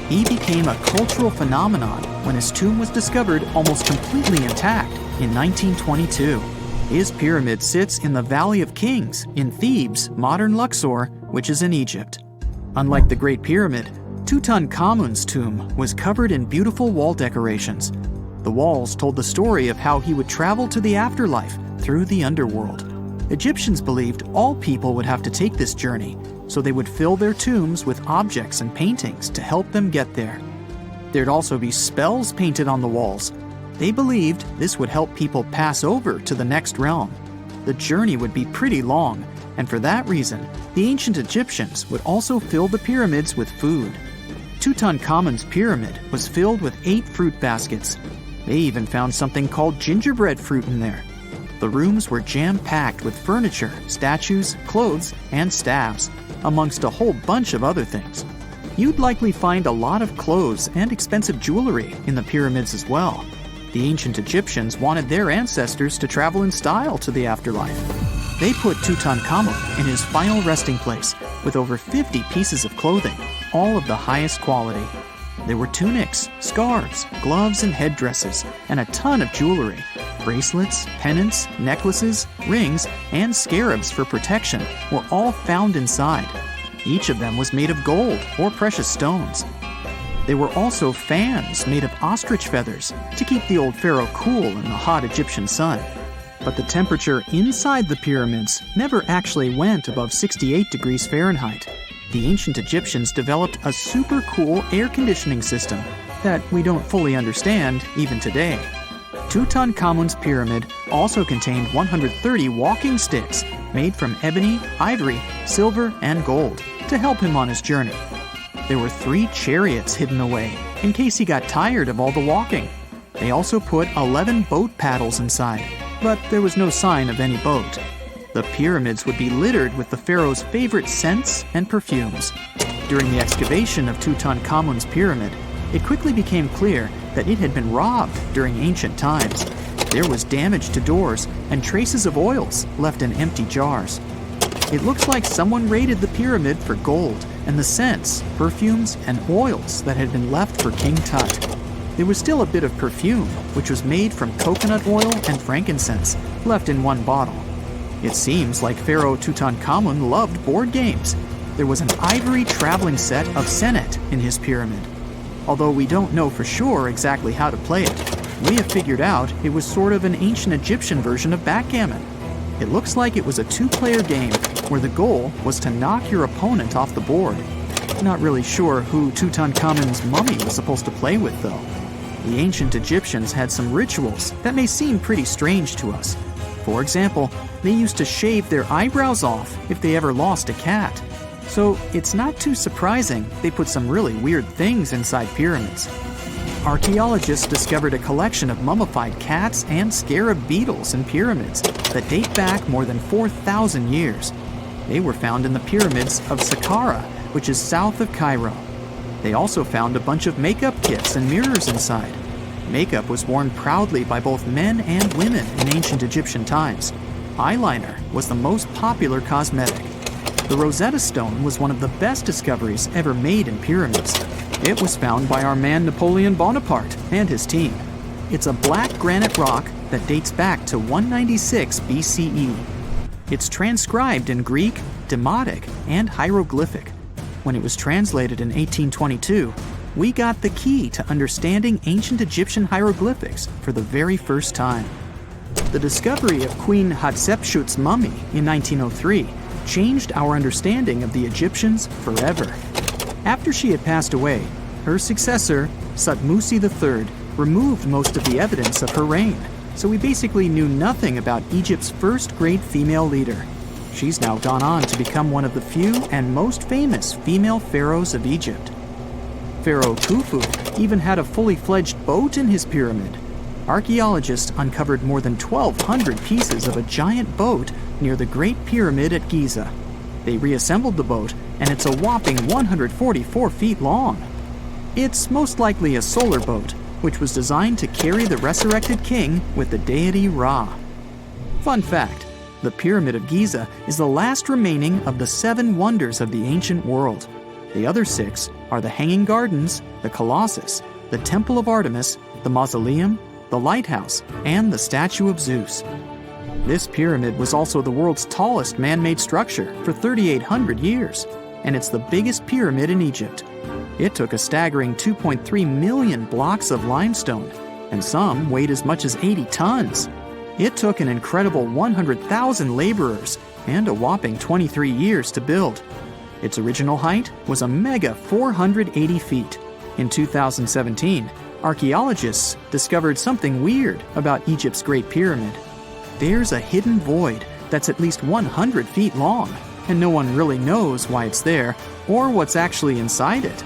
He became a cultural phenomenon when his tomb was discovered almost completely intact in 1922. His pyramid sits in the Valley of Kings in Thebes, modern Luxor, which is in Egypt. Unlike the Great Pyramid, Tutankhamun's tomb was covered in beautiful wall decorations. The walls told the story of how he would travel to the afterlife through the underworld. Egyptians believed all people would have to take this journey, so they would fill their tombs with objects and paintings to help them get there. There'd also be spells painted on the walls. They believed this would help people pass over to the next realm. The journey would be pretty long, and for that reason, the ancient Egyptians would also fill the pyramids with food. Tutankhamun's pyramid was filled with 8 fruit baskets. They even found something called gingerbread fruit in there. The rooms were jam-packed with furniture, statues, clothes, and staffs, amongst a whole bunch of other things. You'd likely find a lot of clothes and expensive jewelry in the pyramids as well. The ancient Egyptians wanted their ancestors to travel in style to the afterlife. They put Tutankhamun in his final resting place with over 50 pieces of clothing, all of the highest quality. There were tunics, scarves, gloves, and headdresses, and a ton of jewelry. Bracelets, pendants, necklaces, rings, and scarabs for protection were all found inside. Each of them was made of gold or precious stones. There were also fans made of ostrich feathers to keep the old pharaoh cool in the hot Egyptian sun. But the temperature inside the pyramids never actually went above 68 degrees Fahrenheit. The ancient Egyptians developed a super cool air conditioning system that we don't fully understand even today. Tutankhamun's pyramid also contained 130 walking sticks made from ebony, ivory, silver, and gold to help him on his journey. There were 3 chariots hidden away in case he got tired of all the walking. They also put 11 boat paddles inside, but there was no sign of any boat. The pyramids would be littered with the pharaoh's favorite scents and perfumes. During the excavation of Tutankhamun's pyramid, it quickly became clear that it had been robbed during ancient times. There was damage to doors and traces of oils left in empty jars. It looks like someone raided the pyramid for gold and the scents, perfumes, and oils that had been left for King Tut. There was still a bit of perfume, which was made from coconut oil and frankincense, left in one bottle. It seems like Pharaoh Tutankhamun loved board games. There was an ivory traveling set of senet in his pyramid. Although we don't know for sure exactly how to play it, we have figured out it was sort of an ancient Egyptian version of backgammon. It looks like it was a 2-player game where the goal was to knock your opponent off the board. Not really sure who Tutankhamun's mummy was supposed to play with though. The ancient Egyptians had some rituals that may seem pretty strange to us. For example, they used to shave their eyebrows off if they ever lost a cat. So it's not too surprising they put some really weird things inside pyramids. Archaeologists discovered a collection of mummified cats and scarab beetles in pyramids that date back more than 4,000 years. They were found in the pyramids of Saqqara, which is south of Cairo. They also found a bunch of makeup kits and mirrors inside. Makeup was worn proudly by both men and women in ancient Egyptian times. Eyeliner was the most popular cosmetic. The Rosetta Stone was one of the best discoveries ever made in pyramids. It was found by our man Napoleon Bonaparte and his team. It's a black granite rock that dates back to 196 BCE. It's transcribed in Greek, Demotic, and hieroglyphic. when it was translated in 1822, we got the key to understanding ancient Egyptian hieroglyphics for the very first time. The discovery of Queen Hatshepsut's mummy in 1903 changed our understanding of the Egyptians forever. After she had passed away, her successor, Thutmose III, removed most of the evidence of her reign, so we basically knew nothing about Egypt's first great female leader. She's now gone on to become one of the few and most famous female pharaohs of Egypt. Pharaoh Khufu even had a fully fledged boat in his pyramid. Archaeologists uncovered more than 1,200 pieces of a giant boat near the Great Pyramid at Giza. They reassembled the boat, and it's a whopping 144 feet long. It's most likely a solar boat, which was designed to carry the resurrected king with the deity Ra. Fun fact, the Pyramid of Giza is the last remaining of the 7 wonders of the ancient world. The other 6 are the Hanging Gardens, the Colossus, the Temple of Artemis, the Mausoleum, the Lighthouse, and the Statue of Zeus. This pyramid was also the world's tallest man-made structure for 3,800 years, and it's the biggest pyramid in Egypt. It took a staggering 2.3 million blocks of limestone, and some weighed as much as 80 tons. It took an incredible 100,000 laborers and a whopping 23 years to build. Its original height was a mega 480 feet. In 2017, archaeologists discovered something weird about Egypt's Great Pyramid. There's a hidden void that's at least 100 feet long, and no one really knows why it's there or what's actually inside it.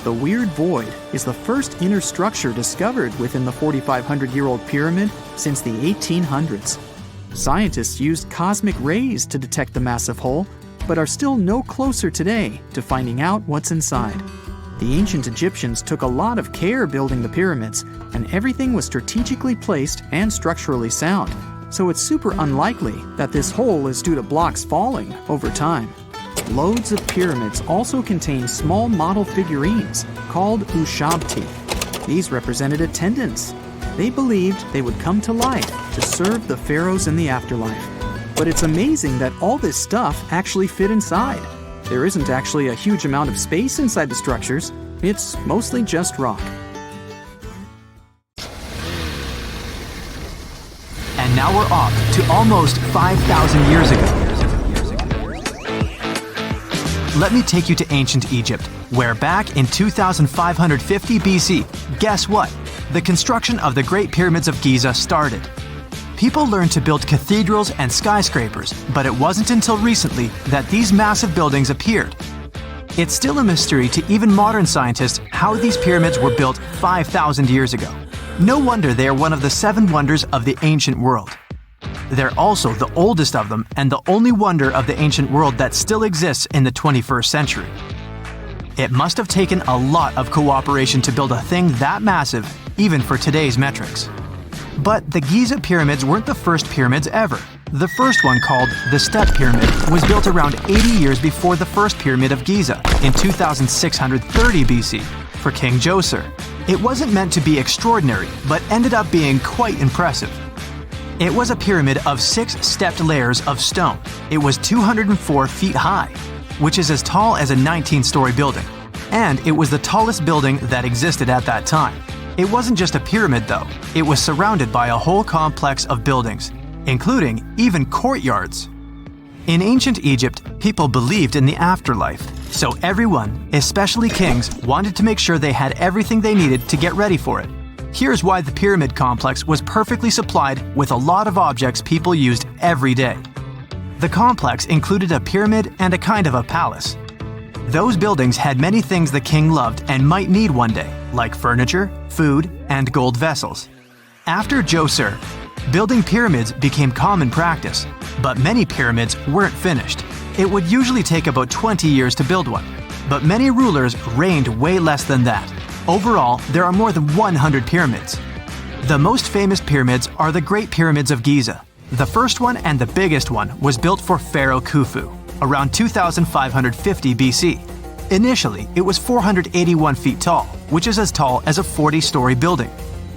The weird void is the first inner structure discovered within the 4,500-year-old pyramid since the 1800s. Scientists used cosmic rays to detect the massive hole, but are still no closer today to finding out what's inside. The ancient Egyptians took a lot of care building the pyramids, and everything was strategically placed and structurally sound, so it's super unlikely that this hole is due to blocks falling over time. Loads of pyramids also contain small model figurines called ushabti. These represented attendants. They believed they would come to life to serve the pharaohs in the afterlife. But it's amazing that all this stuff actually fit inside. There isn't actually a huge amount of space inside the structures. It's mostly just rock. And now we're off to almost 5,000 years ago. Let me take you to ancient Egypt, where back in 2550 BC, guess what? The construction of the Great Pyramids of Giza started. People learned to build cathedrals and skyscrapers, but it wasn't until recently that these massive buildings appeared. It's still a mystery to even modern scientists how these pyramids were built 5,000 years ago. No wonder they are one of the 7 wonders of the ancient world. They're also the oldest of them and the only wonder of the ancient world that still exists in the 21st century. It must have taken a lot of cooperation to build a thing that massive, even for today's metrics. But the Giza pyramids weren't the first pyramids ever. The first one, called the Step Pyramid, was built around 80 years before the first pyramid of Giza in 2630 BC for King Djoser. It wasn't meant to be extraordinary, but ended up being quite impressive. It was a pyramid of 6 stepped layers of stone. It was 204 feet high, which is as tall as a 19-story building. And it was the tallest building that existed at that time. It wasn't just a pyramid though, it was surrounded by a whole complex of buildings, including even courtyards. In ancient Egypt, people believed in the afterlife, so everyone, especially kings, wanted to make sure they had everything they needed to get ready for it. Here's why the pyramid complex was perfectly supplied with a lot of objects people used every day. The complex included a pyramid and a kind of a palace. Those buildings had many things the king loved and might need one day, like furniture, food, and gold vessels. After Djoser, building pyramids became common practice, but many pyramids weren't finished. It would usually take about 20 years to build one, but many rulers reigned way less than that. Overall, there are more than 100 pyramids. The most famous pyramids are the Great Pyramids of Giza. The first one and the biggest one was built for Pharaoh Khufu, around 2550 BC. Initially, it was 481 feet tall, which is as tall as a 40-story building.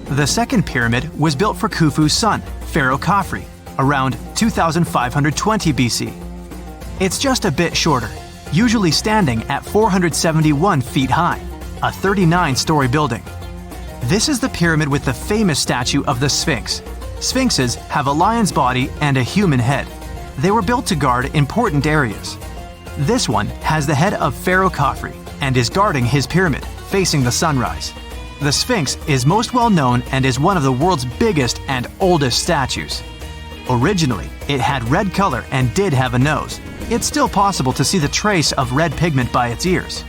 The second pyramid was built for Khufu's son, Pharaoh Khafre, around 2520 BC. It's just a bit shorter. usually standing at 471 feet high, a 39-story building. This is the pyramid with the famous statue of the Sphinx. Sphinxes have a lion's body and a human head. They were built to guard important areas. This one has the head of Pharaoh Khafre and is guarding his pyramid, facing the sunrise. The Sphinx is most well known and is one of the world's biggest and oldest statues. Originally, it had red color and did have a nose. It's still possible to see the trace of red pigment by its ears.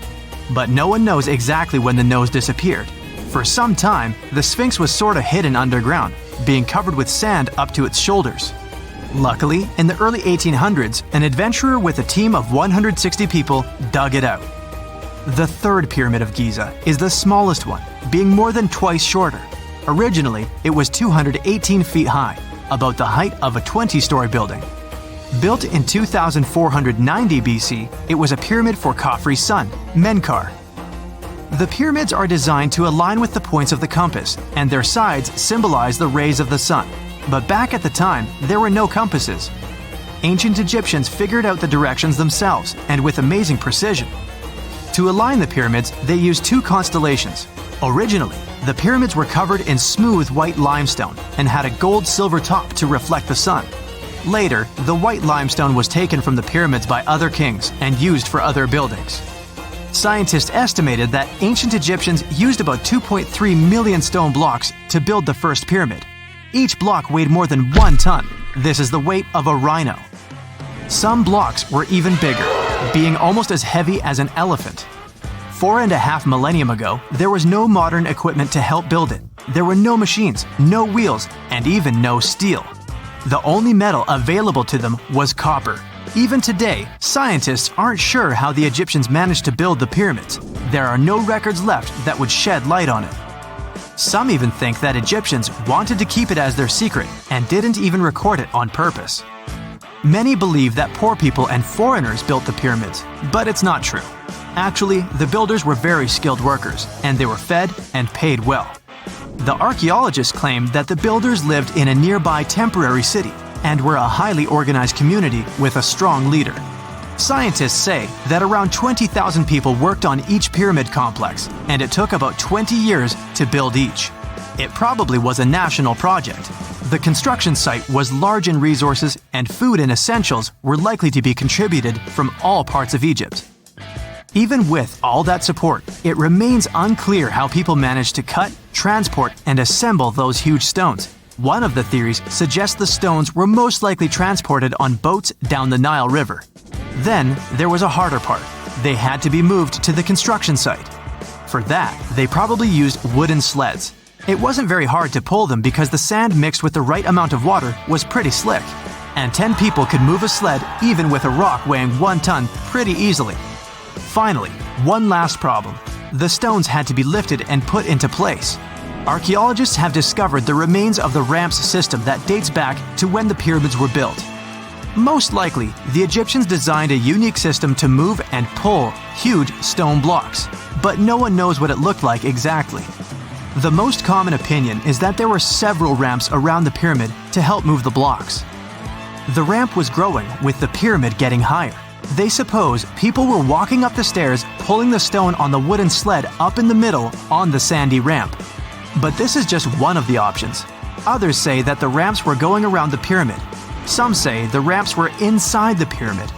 But no one knows exactly when the nose disappeared. For some time, the Sphinx was sort of hidden underground, being covered with sand up to its shoulders. Luckily, in the early 1800s, an adventurer with a team of 160 people dug it out. The third pyramid of Giza is the smallest one, being more than twice shorter. Originally, it was 218 feet high, about the height of a 20-story building. Built in 2490 BC, it was a pyramid for Khafre's son, Menkaure. The pyramids are designed to align with the points of the compass, and their sides symbolize the rays of the sun. But back at the time, there were no compasses. Ancient Egyptians figured out the directions themselves, and with amazing precision. To align the pyramids, they used two constellations. Originally, the pyramids were covered in smooth white limestone and had a gold-silver top to reflect the sun. Later, the white limestone was taken from the pyramids by other kings and used for other buildings. Scientists estimated that ancient Egyptians used about 2.3 million stone blocks to build the first pyramid. Each block weighed more than 1 ton. This is the weight of a rhino. Some blocks were even bigger, being almost as heavy as an elephant. 4.5 millennium ago, there was no modern equipment to help build it. There were no machines, no wheels, and even no steel. The only metal available to them was copper. Even today, scientists aren't sure how the Egyptians managed to build the pyramids. There are no records left that would shed light on it. Some even think that Egyptians wanted to keep it as their secret and didn't even record it on purpose. Many believe that poor people and foreigners built the pyramids, but it's not true. Actually, the builders were very skilled workers, and they were fed and paid well. The archaeologists claim that the builders lived in a nearby temporary city and were a highly organized community with a strong leader. Scientists say that around 20,000 people worked on each pyramid complex, and it took about 20 years to build each. It probably was a national project. The construction site was large in resources, and food and essentials were likely to be contributed from all parts of Egypt. Even with all that support, it remains unclear how people managed to cut, transport, and assemble those huge stones. One of the theories suggests the stones were most likely transported on boats down the Nile River. Then, there was a harder part. They had to be moved to the construction site. For that, they probably used wooden sleds. It wasn't very hard to pull them because the sand mixed with the right amount of water was pretty slick. And 10 people could move a sled even with a rock weighing 1 ton pretty easily. Finally, one last problem. The stones had to be lifted and put into place. Archaeologists have discovered the remains of the ramps system that dates back to when the pyramids were built. Most likely, the Egyptians designed a unique system to move and pull huge stone blocks, but no one knows what it looked like exactly. The most common opinion is that there were several ramps around the pyramid to help move the blocks. The ramp was growing with the pyramid getting higher. They suppose people were walking up the stairs, pulling the stone on the wooden sled up in the middle on the sandy ramp. But this is just one of the options. Others say that the ramps were going around the pyramid. Some say the ramps were inside the pyramid.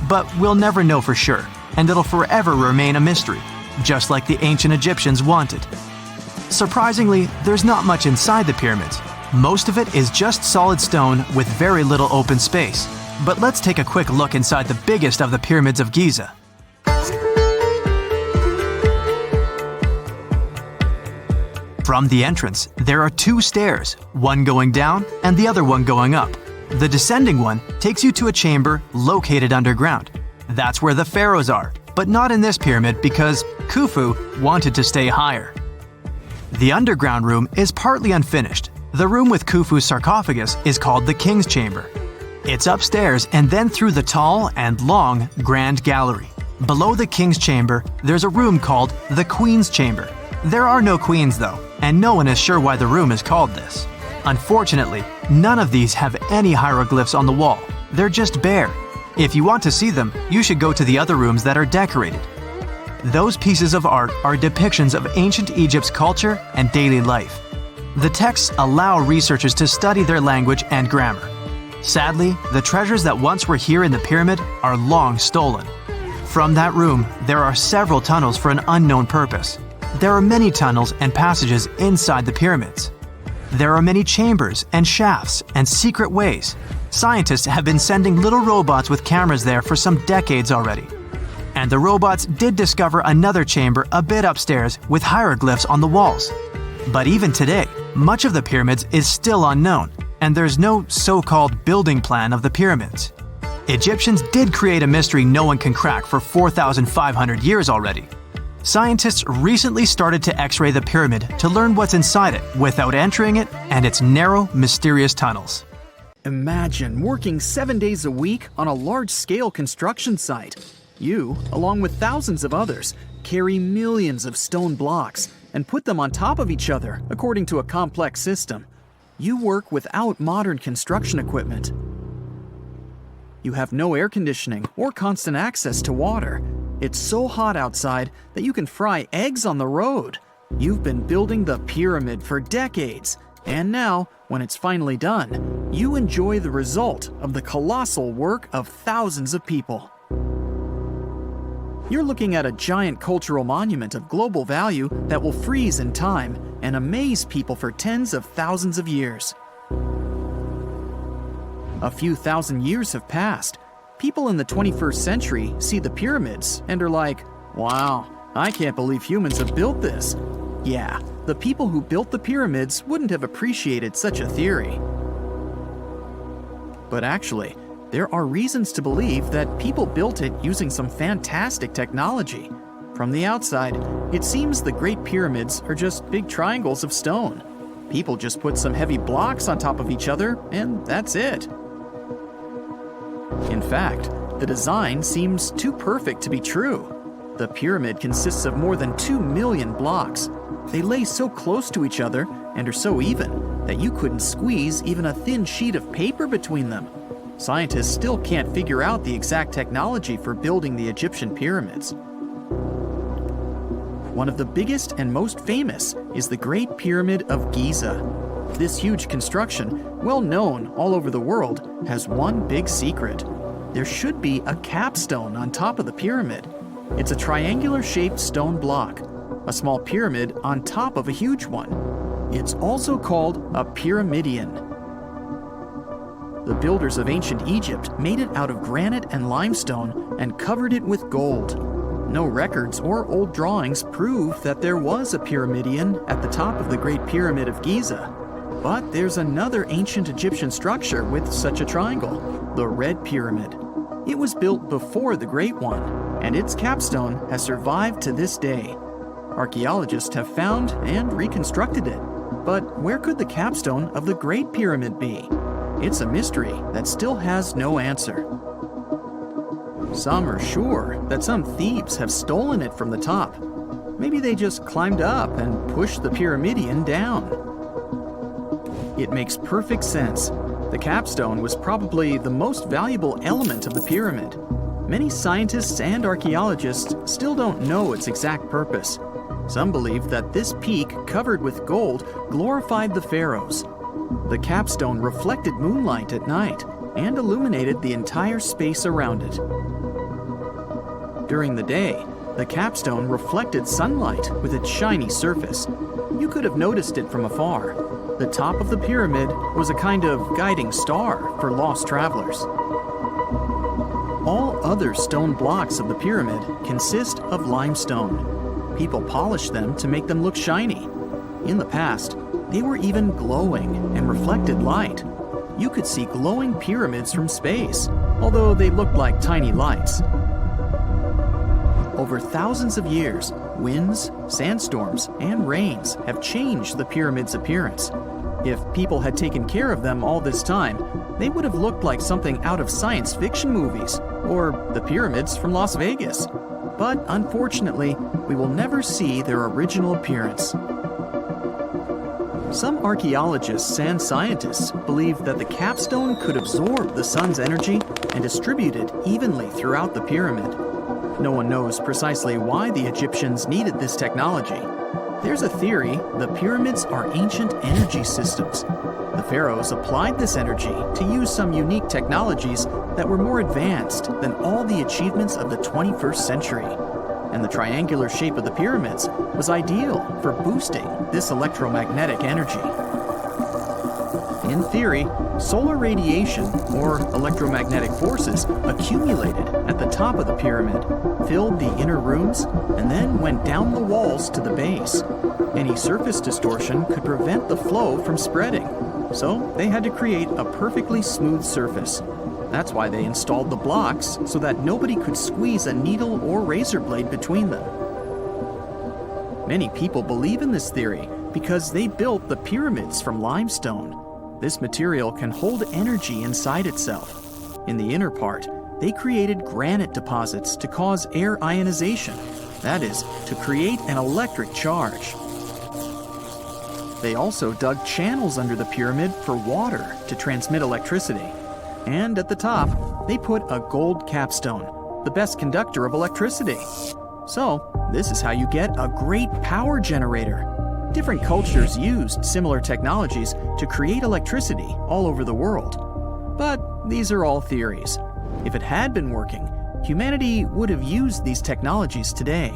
But we'll never know for sure, and it'll forever remain a mystery, just like the ancient Egyptians wanted. Surprisingly, there's not much inside the pyramids. Most of it is just solid stone with very little open space. But let's take a quick look inside the biggest of the pyramids of Giza. From the entrance, there are 2 stairs, one going down and the other one going up. The descending one takes you to a chamber located underground. That's where the pharaohs are, but not in this pyramid because Khufu wanted to stay higher. The underground room is partly unfinished. The room with Khufu's sarcophagus is called the King's Chamber. It's upstairs and then through the tall and long Grand Gallery. Below the King's Chamber, there's a room called the Queen's Chamber. There are no queens though, and no one is sure why the room is called this. Unfortunately, none of these have any hieroglyphs on the wall. They're just bare. If you want to see them, you should go to the other rooms that are decorated. Those pieces of art are depictions of ancient Egypt's culture and daily life. The texts allow researchers to study their language and grammar. Sadly, the treasures that once were here in the pyramid are long stolen. From that room, there are several tunnels for an unknown purpose. There are many tunnels and passages inside the pyramids. There are many chambers and shafts and secret ways. Scientists have been sending little robots with cameras there for some decades already. And the robots did discover another chamber a bit upstairs with hieroglyphs on the walls. But even today, much of the pyramids is still unknown, and there's no so-called building plan of the pyramids. Egyptians did create a mystery no one can crack for 4,500 years already. Scientists recently started to X-ray the pyramid to learn what's inside it without entering it and its narrow, mysterious tunnels. Imagine working 7 days a week on a large-scale construction site. You, along with thousands of others, carry millions of stone blocks and put them on top of each other according to a complex system. You work without modern construction equipment. You have no air conditioning or constant access to water. It's so hot outside that you can fry eggs on the road. You've been building the pyramid for decades, and now, when it's finally done, you enjoy the result of the colossal work of thousands of people. You're looking at a giant cultural monument of global value that will freeze in time and amaze people for tens of thousands of years. A few thousand years have passed. People in the 21st century see the pyramids and are like, wow, I can't believe humans have built this. Yeah, the people who built the pyramids wouldn't have appreciated such a theory. But actually, there are reasons to believe that people built it using some fantastic technology. From the outside, it seems the Great Pyramids are just big triangles of stone. People just put some heavy blocks on top of each other, and that's it. In fact, the design seems too perfect to be true. The pyramid consists of more than 2 million blocks. They lay so close to each other and are so even that you couldn't squeeze even a thin sheet of paper between them. Scientists still can't figure out the exact technology for building the Egyptian pyramids. One of the biggest and most famous is the Great Pyramid of Giza. This huge construction, well known all over the world, has one big secret. There should be a capstone on top of the pyramid. It's a triangular-shaped stone block, a small pyramid on top of a huge one. It's also called a pyramidion. The builders of ancient Egypt made it out of granite and limestone and covered it with gold. No records or old drawings prove that there was a pyramidion at the top of the Great Pyramid of Giza. But there's another ancient Egyptian structure with such a triangle, the Red Pyramid. It was built before the Great One, and its capstone has survived to this day. Archaeologists have found and reconstructed it. But where could the capstone of the Great Pyramid be? It's a mystery that still has no answer. Some are sure that some thieves have stolen it from the top. Maybe they just climbed up and pushed the pyramidion down. It makes perfect sense. The capstone was probably the most valuable element of the pyramid. Many scientists and archaeologists still don't know its exact purpose. Some believe that this peak covered with gold glorified the pharaohs. The capstone reflected moonlight at night and illuminated the entire space around it. During the day, the capstone reflected sunlight with its shiny surface. You could have noticed it from afar. The top of the pyramid was a kind of guiding star for lost travelers. All other stone blocks of the pyramid consist of limestone. People polished them to make them look shiny. In the past, they were even glowing and reflected light. You could see glowing pyramids from space, although they looked like tiny lights. Over thousands of years, winds, sandstorms, and rains have changed the pyramid's appearance. If people had taken care of them all this time, they would have looked like something out of science fiction movies, or the pyramids from Las Vegas. But unfortunately, we will never see their original appearance. Some archaeologists and scientists believe that the capstone could absorb the sun's energy and distribute it evenly throughout the pyramid. No one knows precisely why the Egyptians needed this technology. There's a theory the pyramids are ancient energy systems. The pharaohs applied this energy to use some unique technologies that were more advanced than all the achievements of the 21st century. And the triangular shape of the pyramids was ideal for boosting this electromagnetic energy. In theory, solar radiation, or electromagnetic forces, accumulated at the top of the pyramid, filled the inner rooms, and then went down the walls to the base. Any surface distortion could prevent the flow from spreading, so they had to create a perfectly smooth surface. That's why they installed the blocks so that nobody could squeeze a needle or razor blade between them. Many people believe in this theory because they built the pyramids from limestone. This material can hold energy inside itself. In the inner part, they created granite deposits to cause air ionization, that is, to create an electric charge. They also dug channels under the pyramid for water to transmit electricity. And at the top, they put a gold capstone, the best conductor of electricity. So, this is how you get a great power generator. Different cultures used similar technologies to create electricity all over the world. But these are all theories. If it had been working, humanity would have used these technologies today.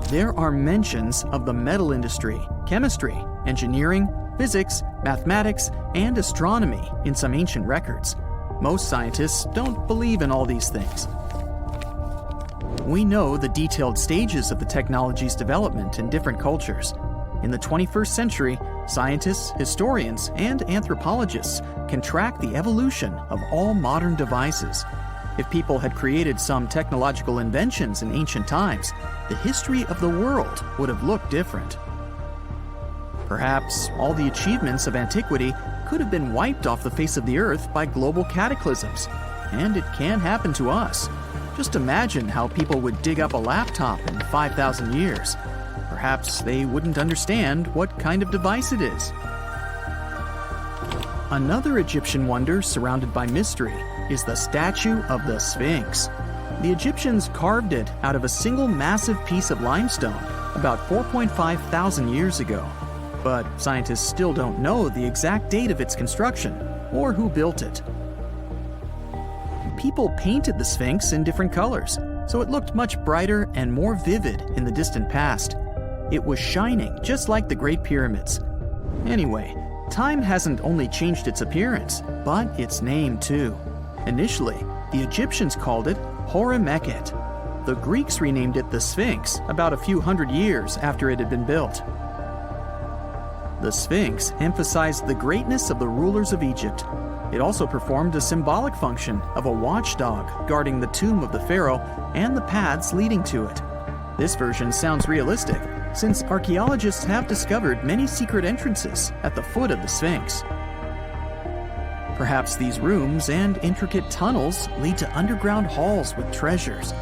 There are mentions of the metal industry, chemistry, engineering, physics, mathematics, and astronomy in some ancient records. Most scientists don't believe in all these things. We know the detailed stages of the technology's development in different cultures. In the 21st century, scientists, historians, and anthropologists can track the evolution of all modern devices. If people had created some technological inventions in ancient times, the history of the world would have looked different. Perhaps all the achievements of antiquity could have been wiped off the face of the earth by global cataclysms, and it can happen to us. Just imagine how people would dig up a laptop in 5,000 years. Perhaps they wouldn't understand what kind of device it is. Another Egyptian wonder surrounded by mystery is the statue of the Sphinx. The Egyptians carved it out of a single massive piece of limestone about 4.5 thousand years ago. But scientists still don't know the exact date of its construction or who built it. People painted the Sphinx in different colors, so it looked much brighter and more vivid in the distant past. It was shining just like the Great Pyramids. Anyway, time hasn't only changed its appearance, but its name too. Initially, the Egyptians called it Horemheb. The Greeks renamed it the Sphinx about a few hundred years after it had been built. The Sphinx emphasized the greatness of the rulers of Egypt. It also performed a symbolic function of a watchdog guarding the tomb of the pharaoh and the paths leading to it. This version sounds realistic, since archaeologists have discovered many secret entrances at the foot of the Sphinx. Perhaps these rooms and intricate tunnels lead to underground halls with treasures.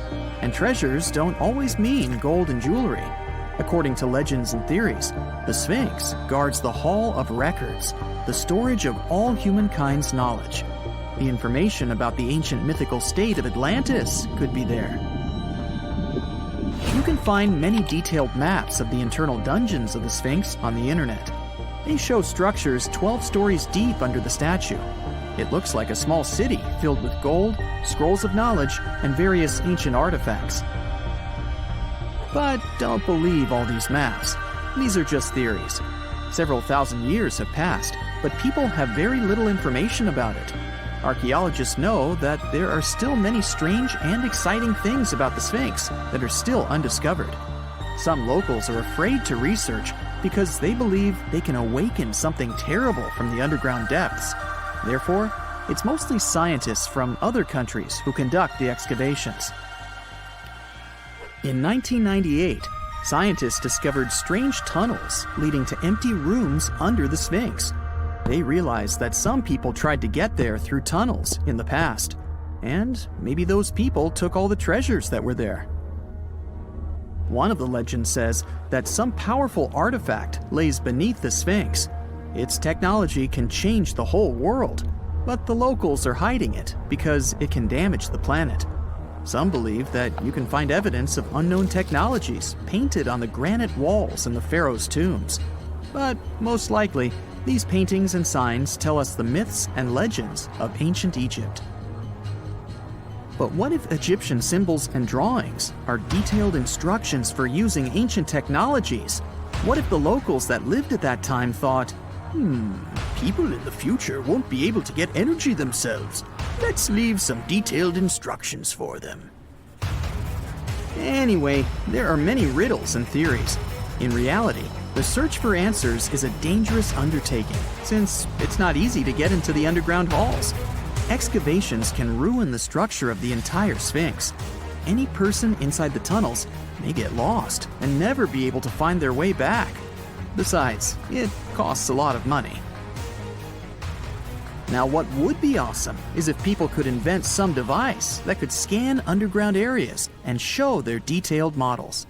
And treasures don't always mean gold and jewelry. According to legends and theories, the Sphinx guards the Hall of Records, the storage of all humankind's knowledge. The information about the ancient mythical state of Atlantis could be there. You can find many detailed maps of the internal dungeons of the Sphinx on the internet. They show structures 12 stories deep under the statue. It looks like a small city filled with gold, scrolls of knowledge, and various ancient artifacts. But don't believe all these maps. These are just theories. Several thousand years have passed, but people have very little information about it. Archaeologists know that there are still many strange and exciting things about the Sphinx that are still undiscovered. Some locals are afraid to research because they believe they can awaken something terrible from the underground depths. Therefore, it's mostly scientists from other countries who conduct the excavations. In 1998, scientists discovered strange tunnels leading to empty rooms under the Sphinx. They realized that some people tried to get there through tunnels in the past, and maybe those people took all the treasures that were there. One of the legends says that some powerful artifact lays beneath the Sphinx. Its technology can change the whole world, but the locals are hiding it because it can damage the planet. Some believe that you can find evidence of unknown technologies painted on the granite walls in the pharaohs' tombs. But most likely, these paintings and signs tell us the myths and legends of ancient Egypt. But what if Egyptian symbols and drawings are detailed instructions for using ancient technologies? What if the locals that lived at that time thought, people in the future won't be able to get energy themselves. Let's leave some detailed instructions for them. Anyway, there are many riddles and theories. In reality, the search for answers is a dangerous undertaking, since it's not easy to get into the underground halls. Excavations can ruin the structure of the entire Sphinx. Any person inside the tunnels may get lost and never be able to find their way back. Besides, it costs a lot of money. Now, what would be awesome is if people could invent some device that could scan underground areas and show their detailed models.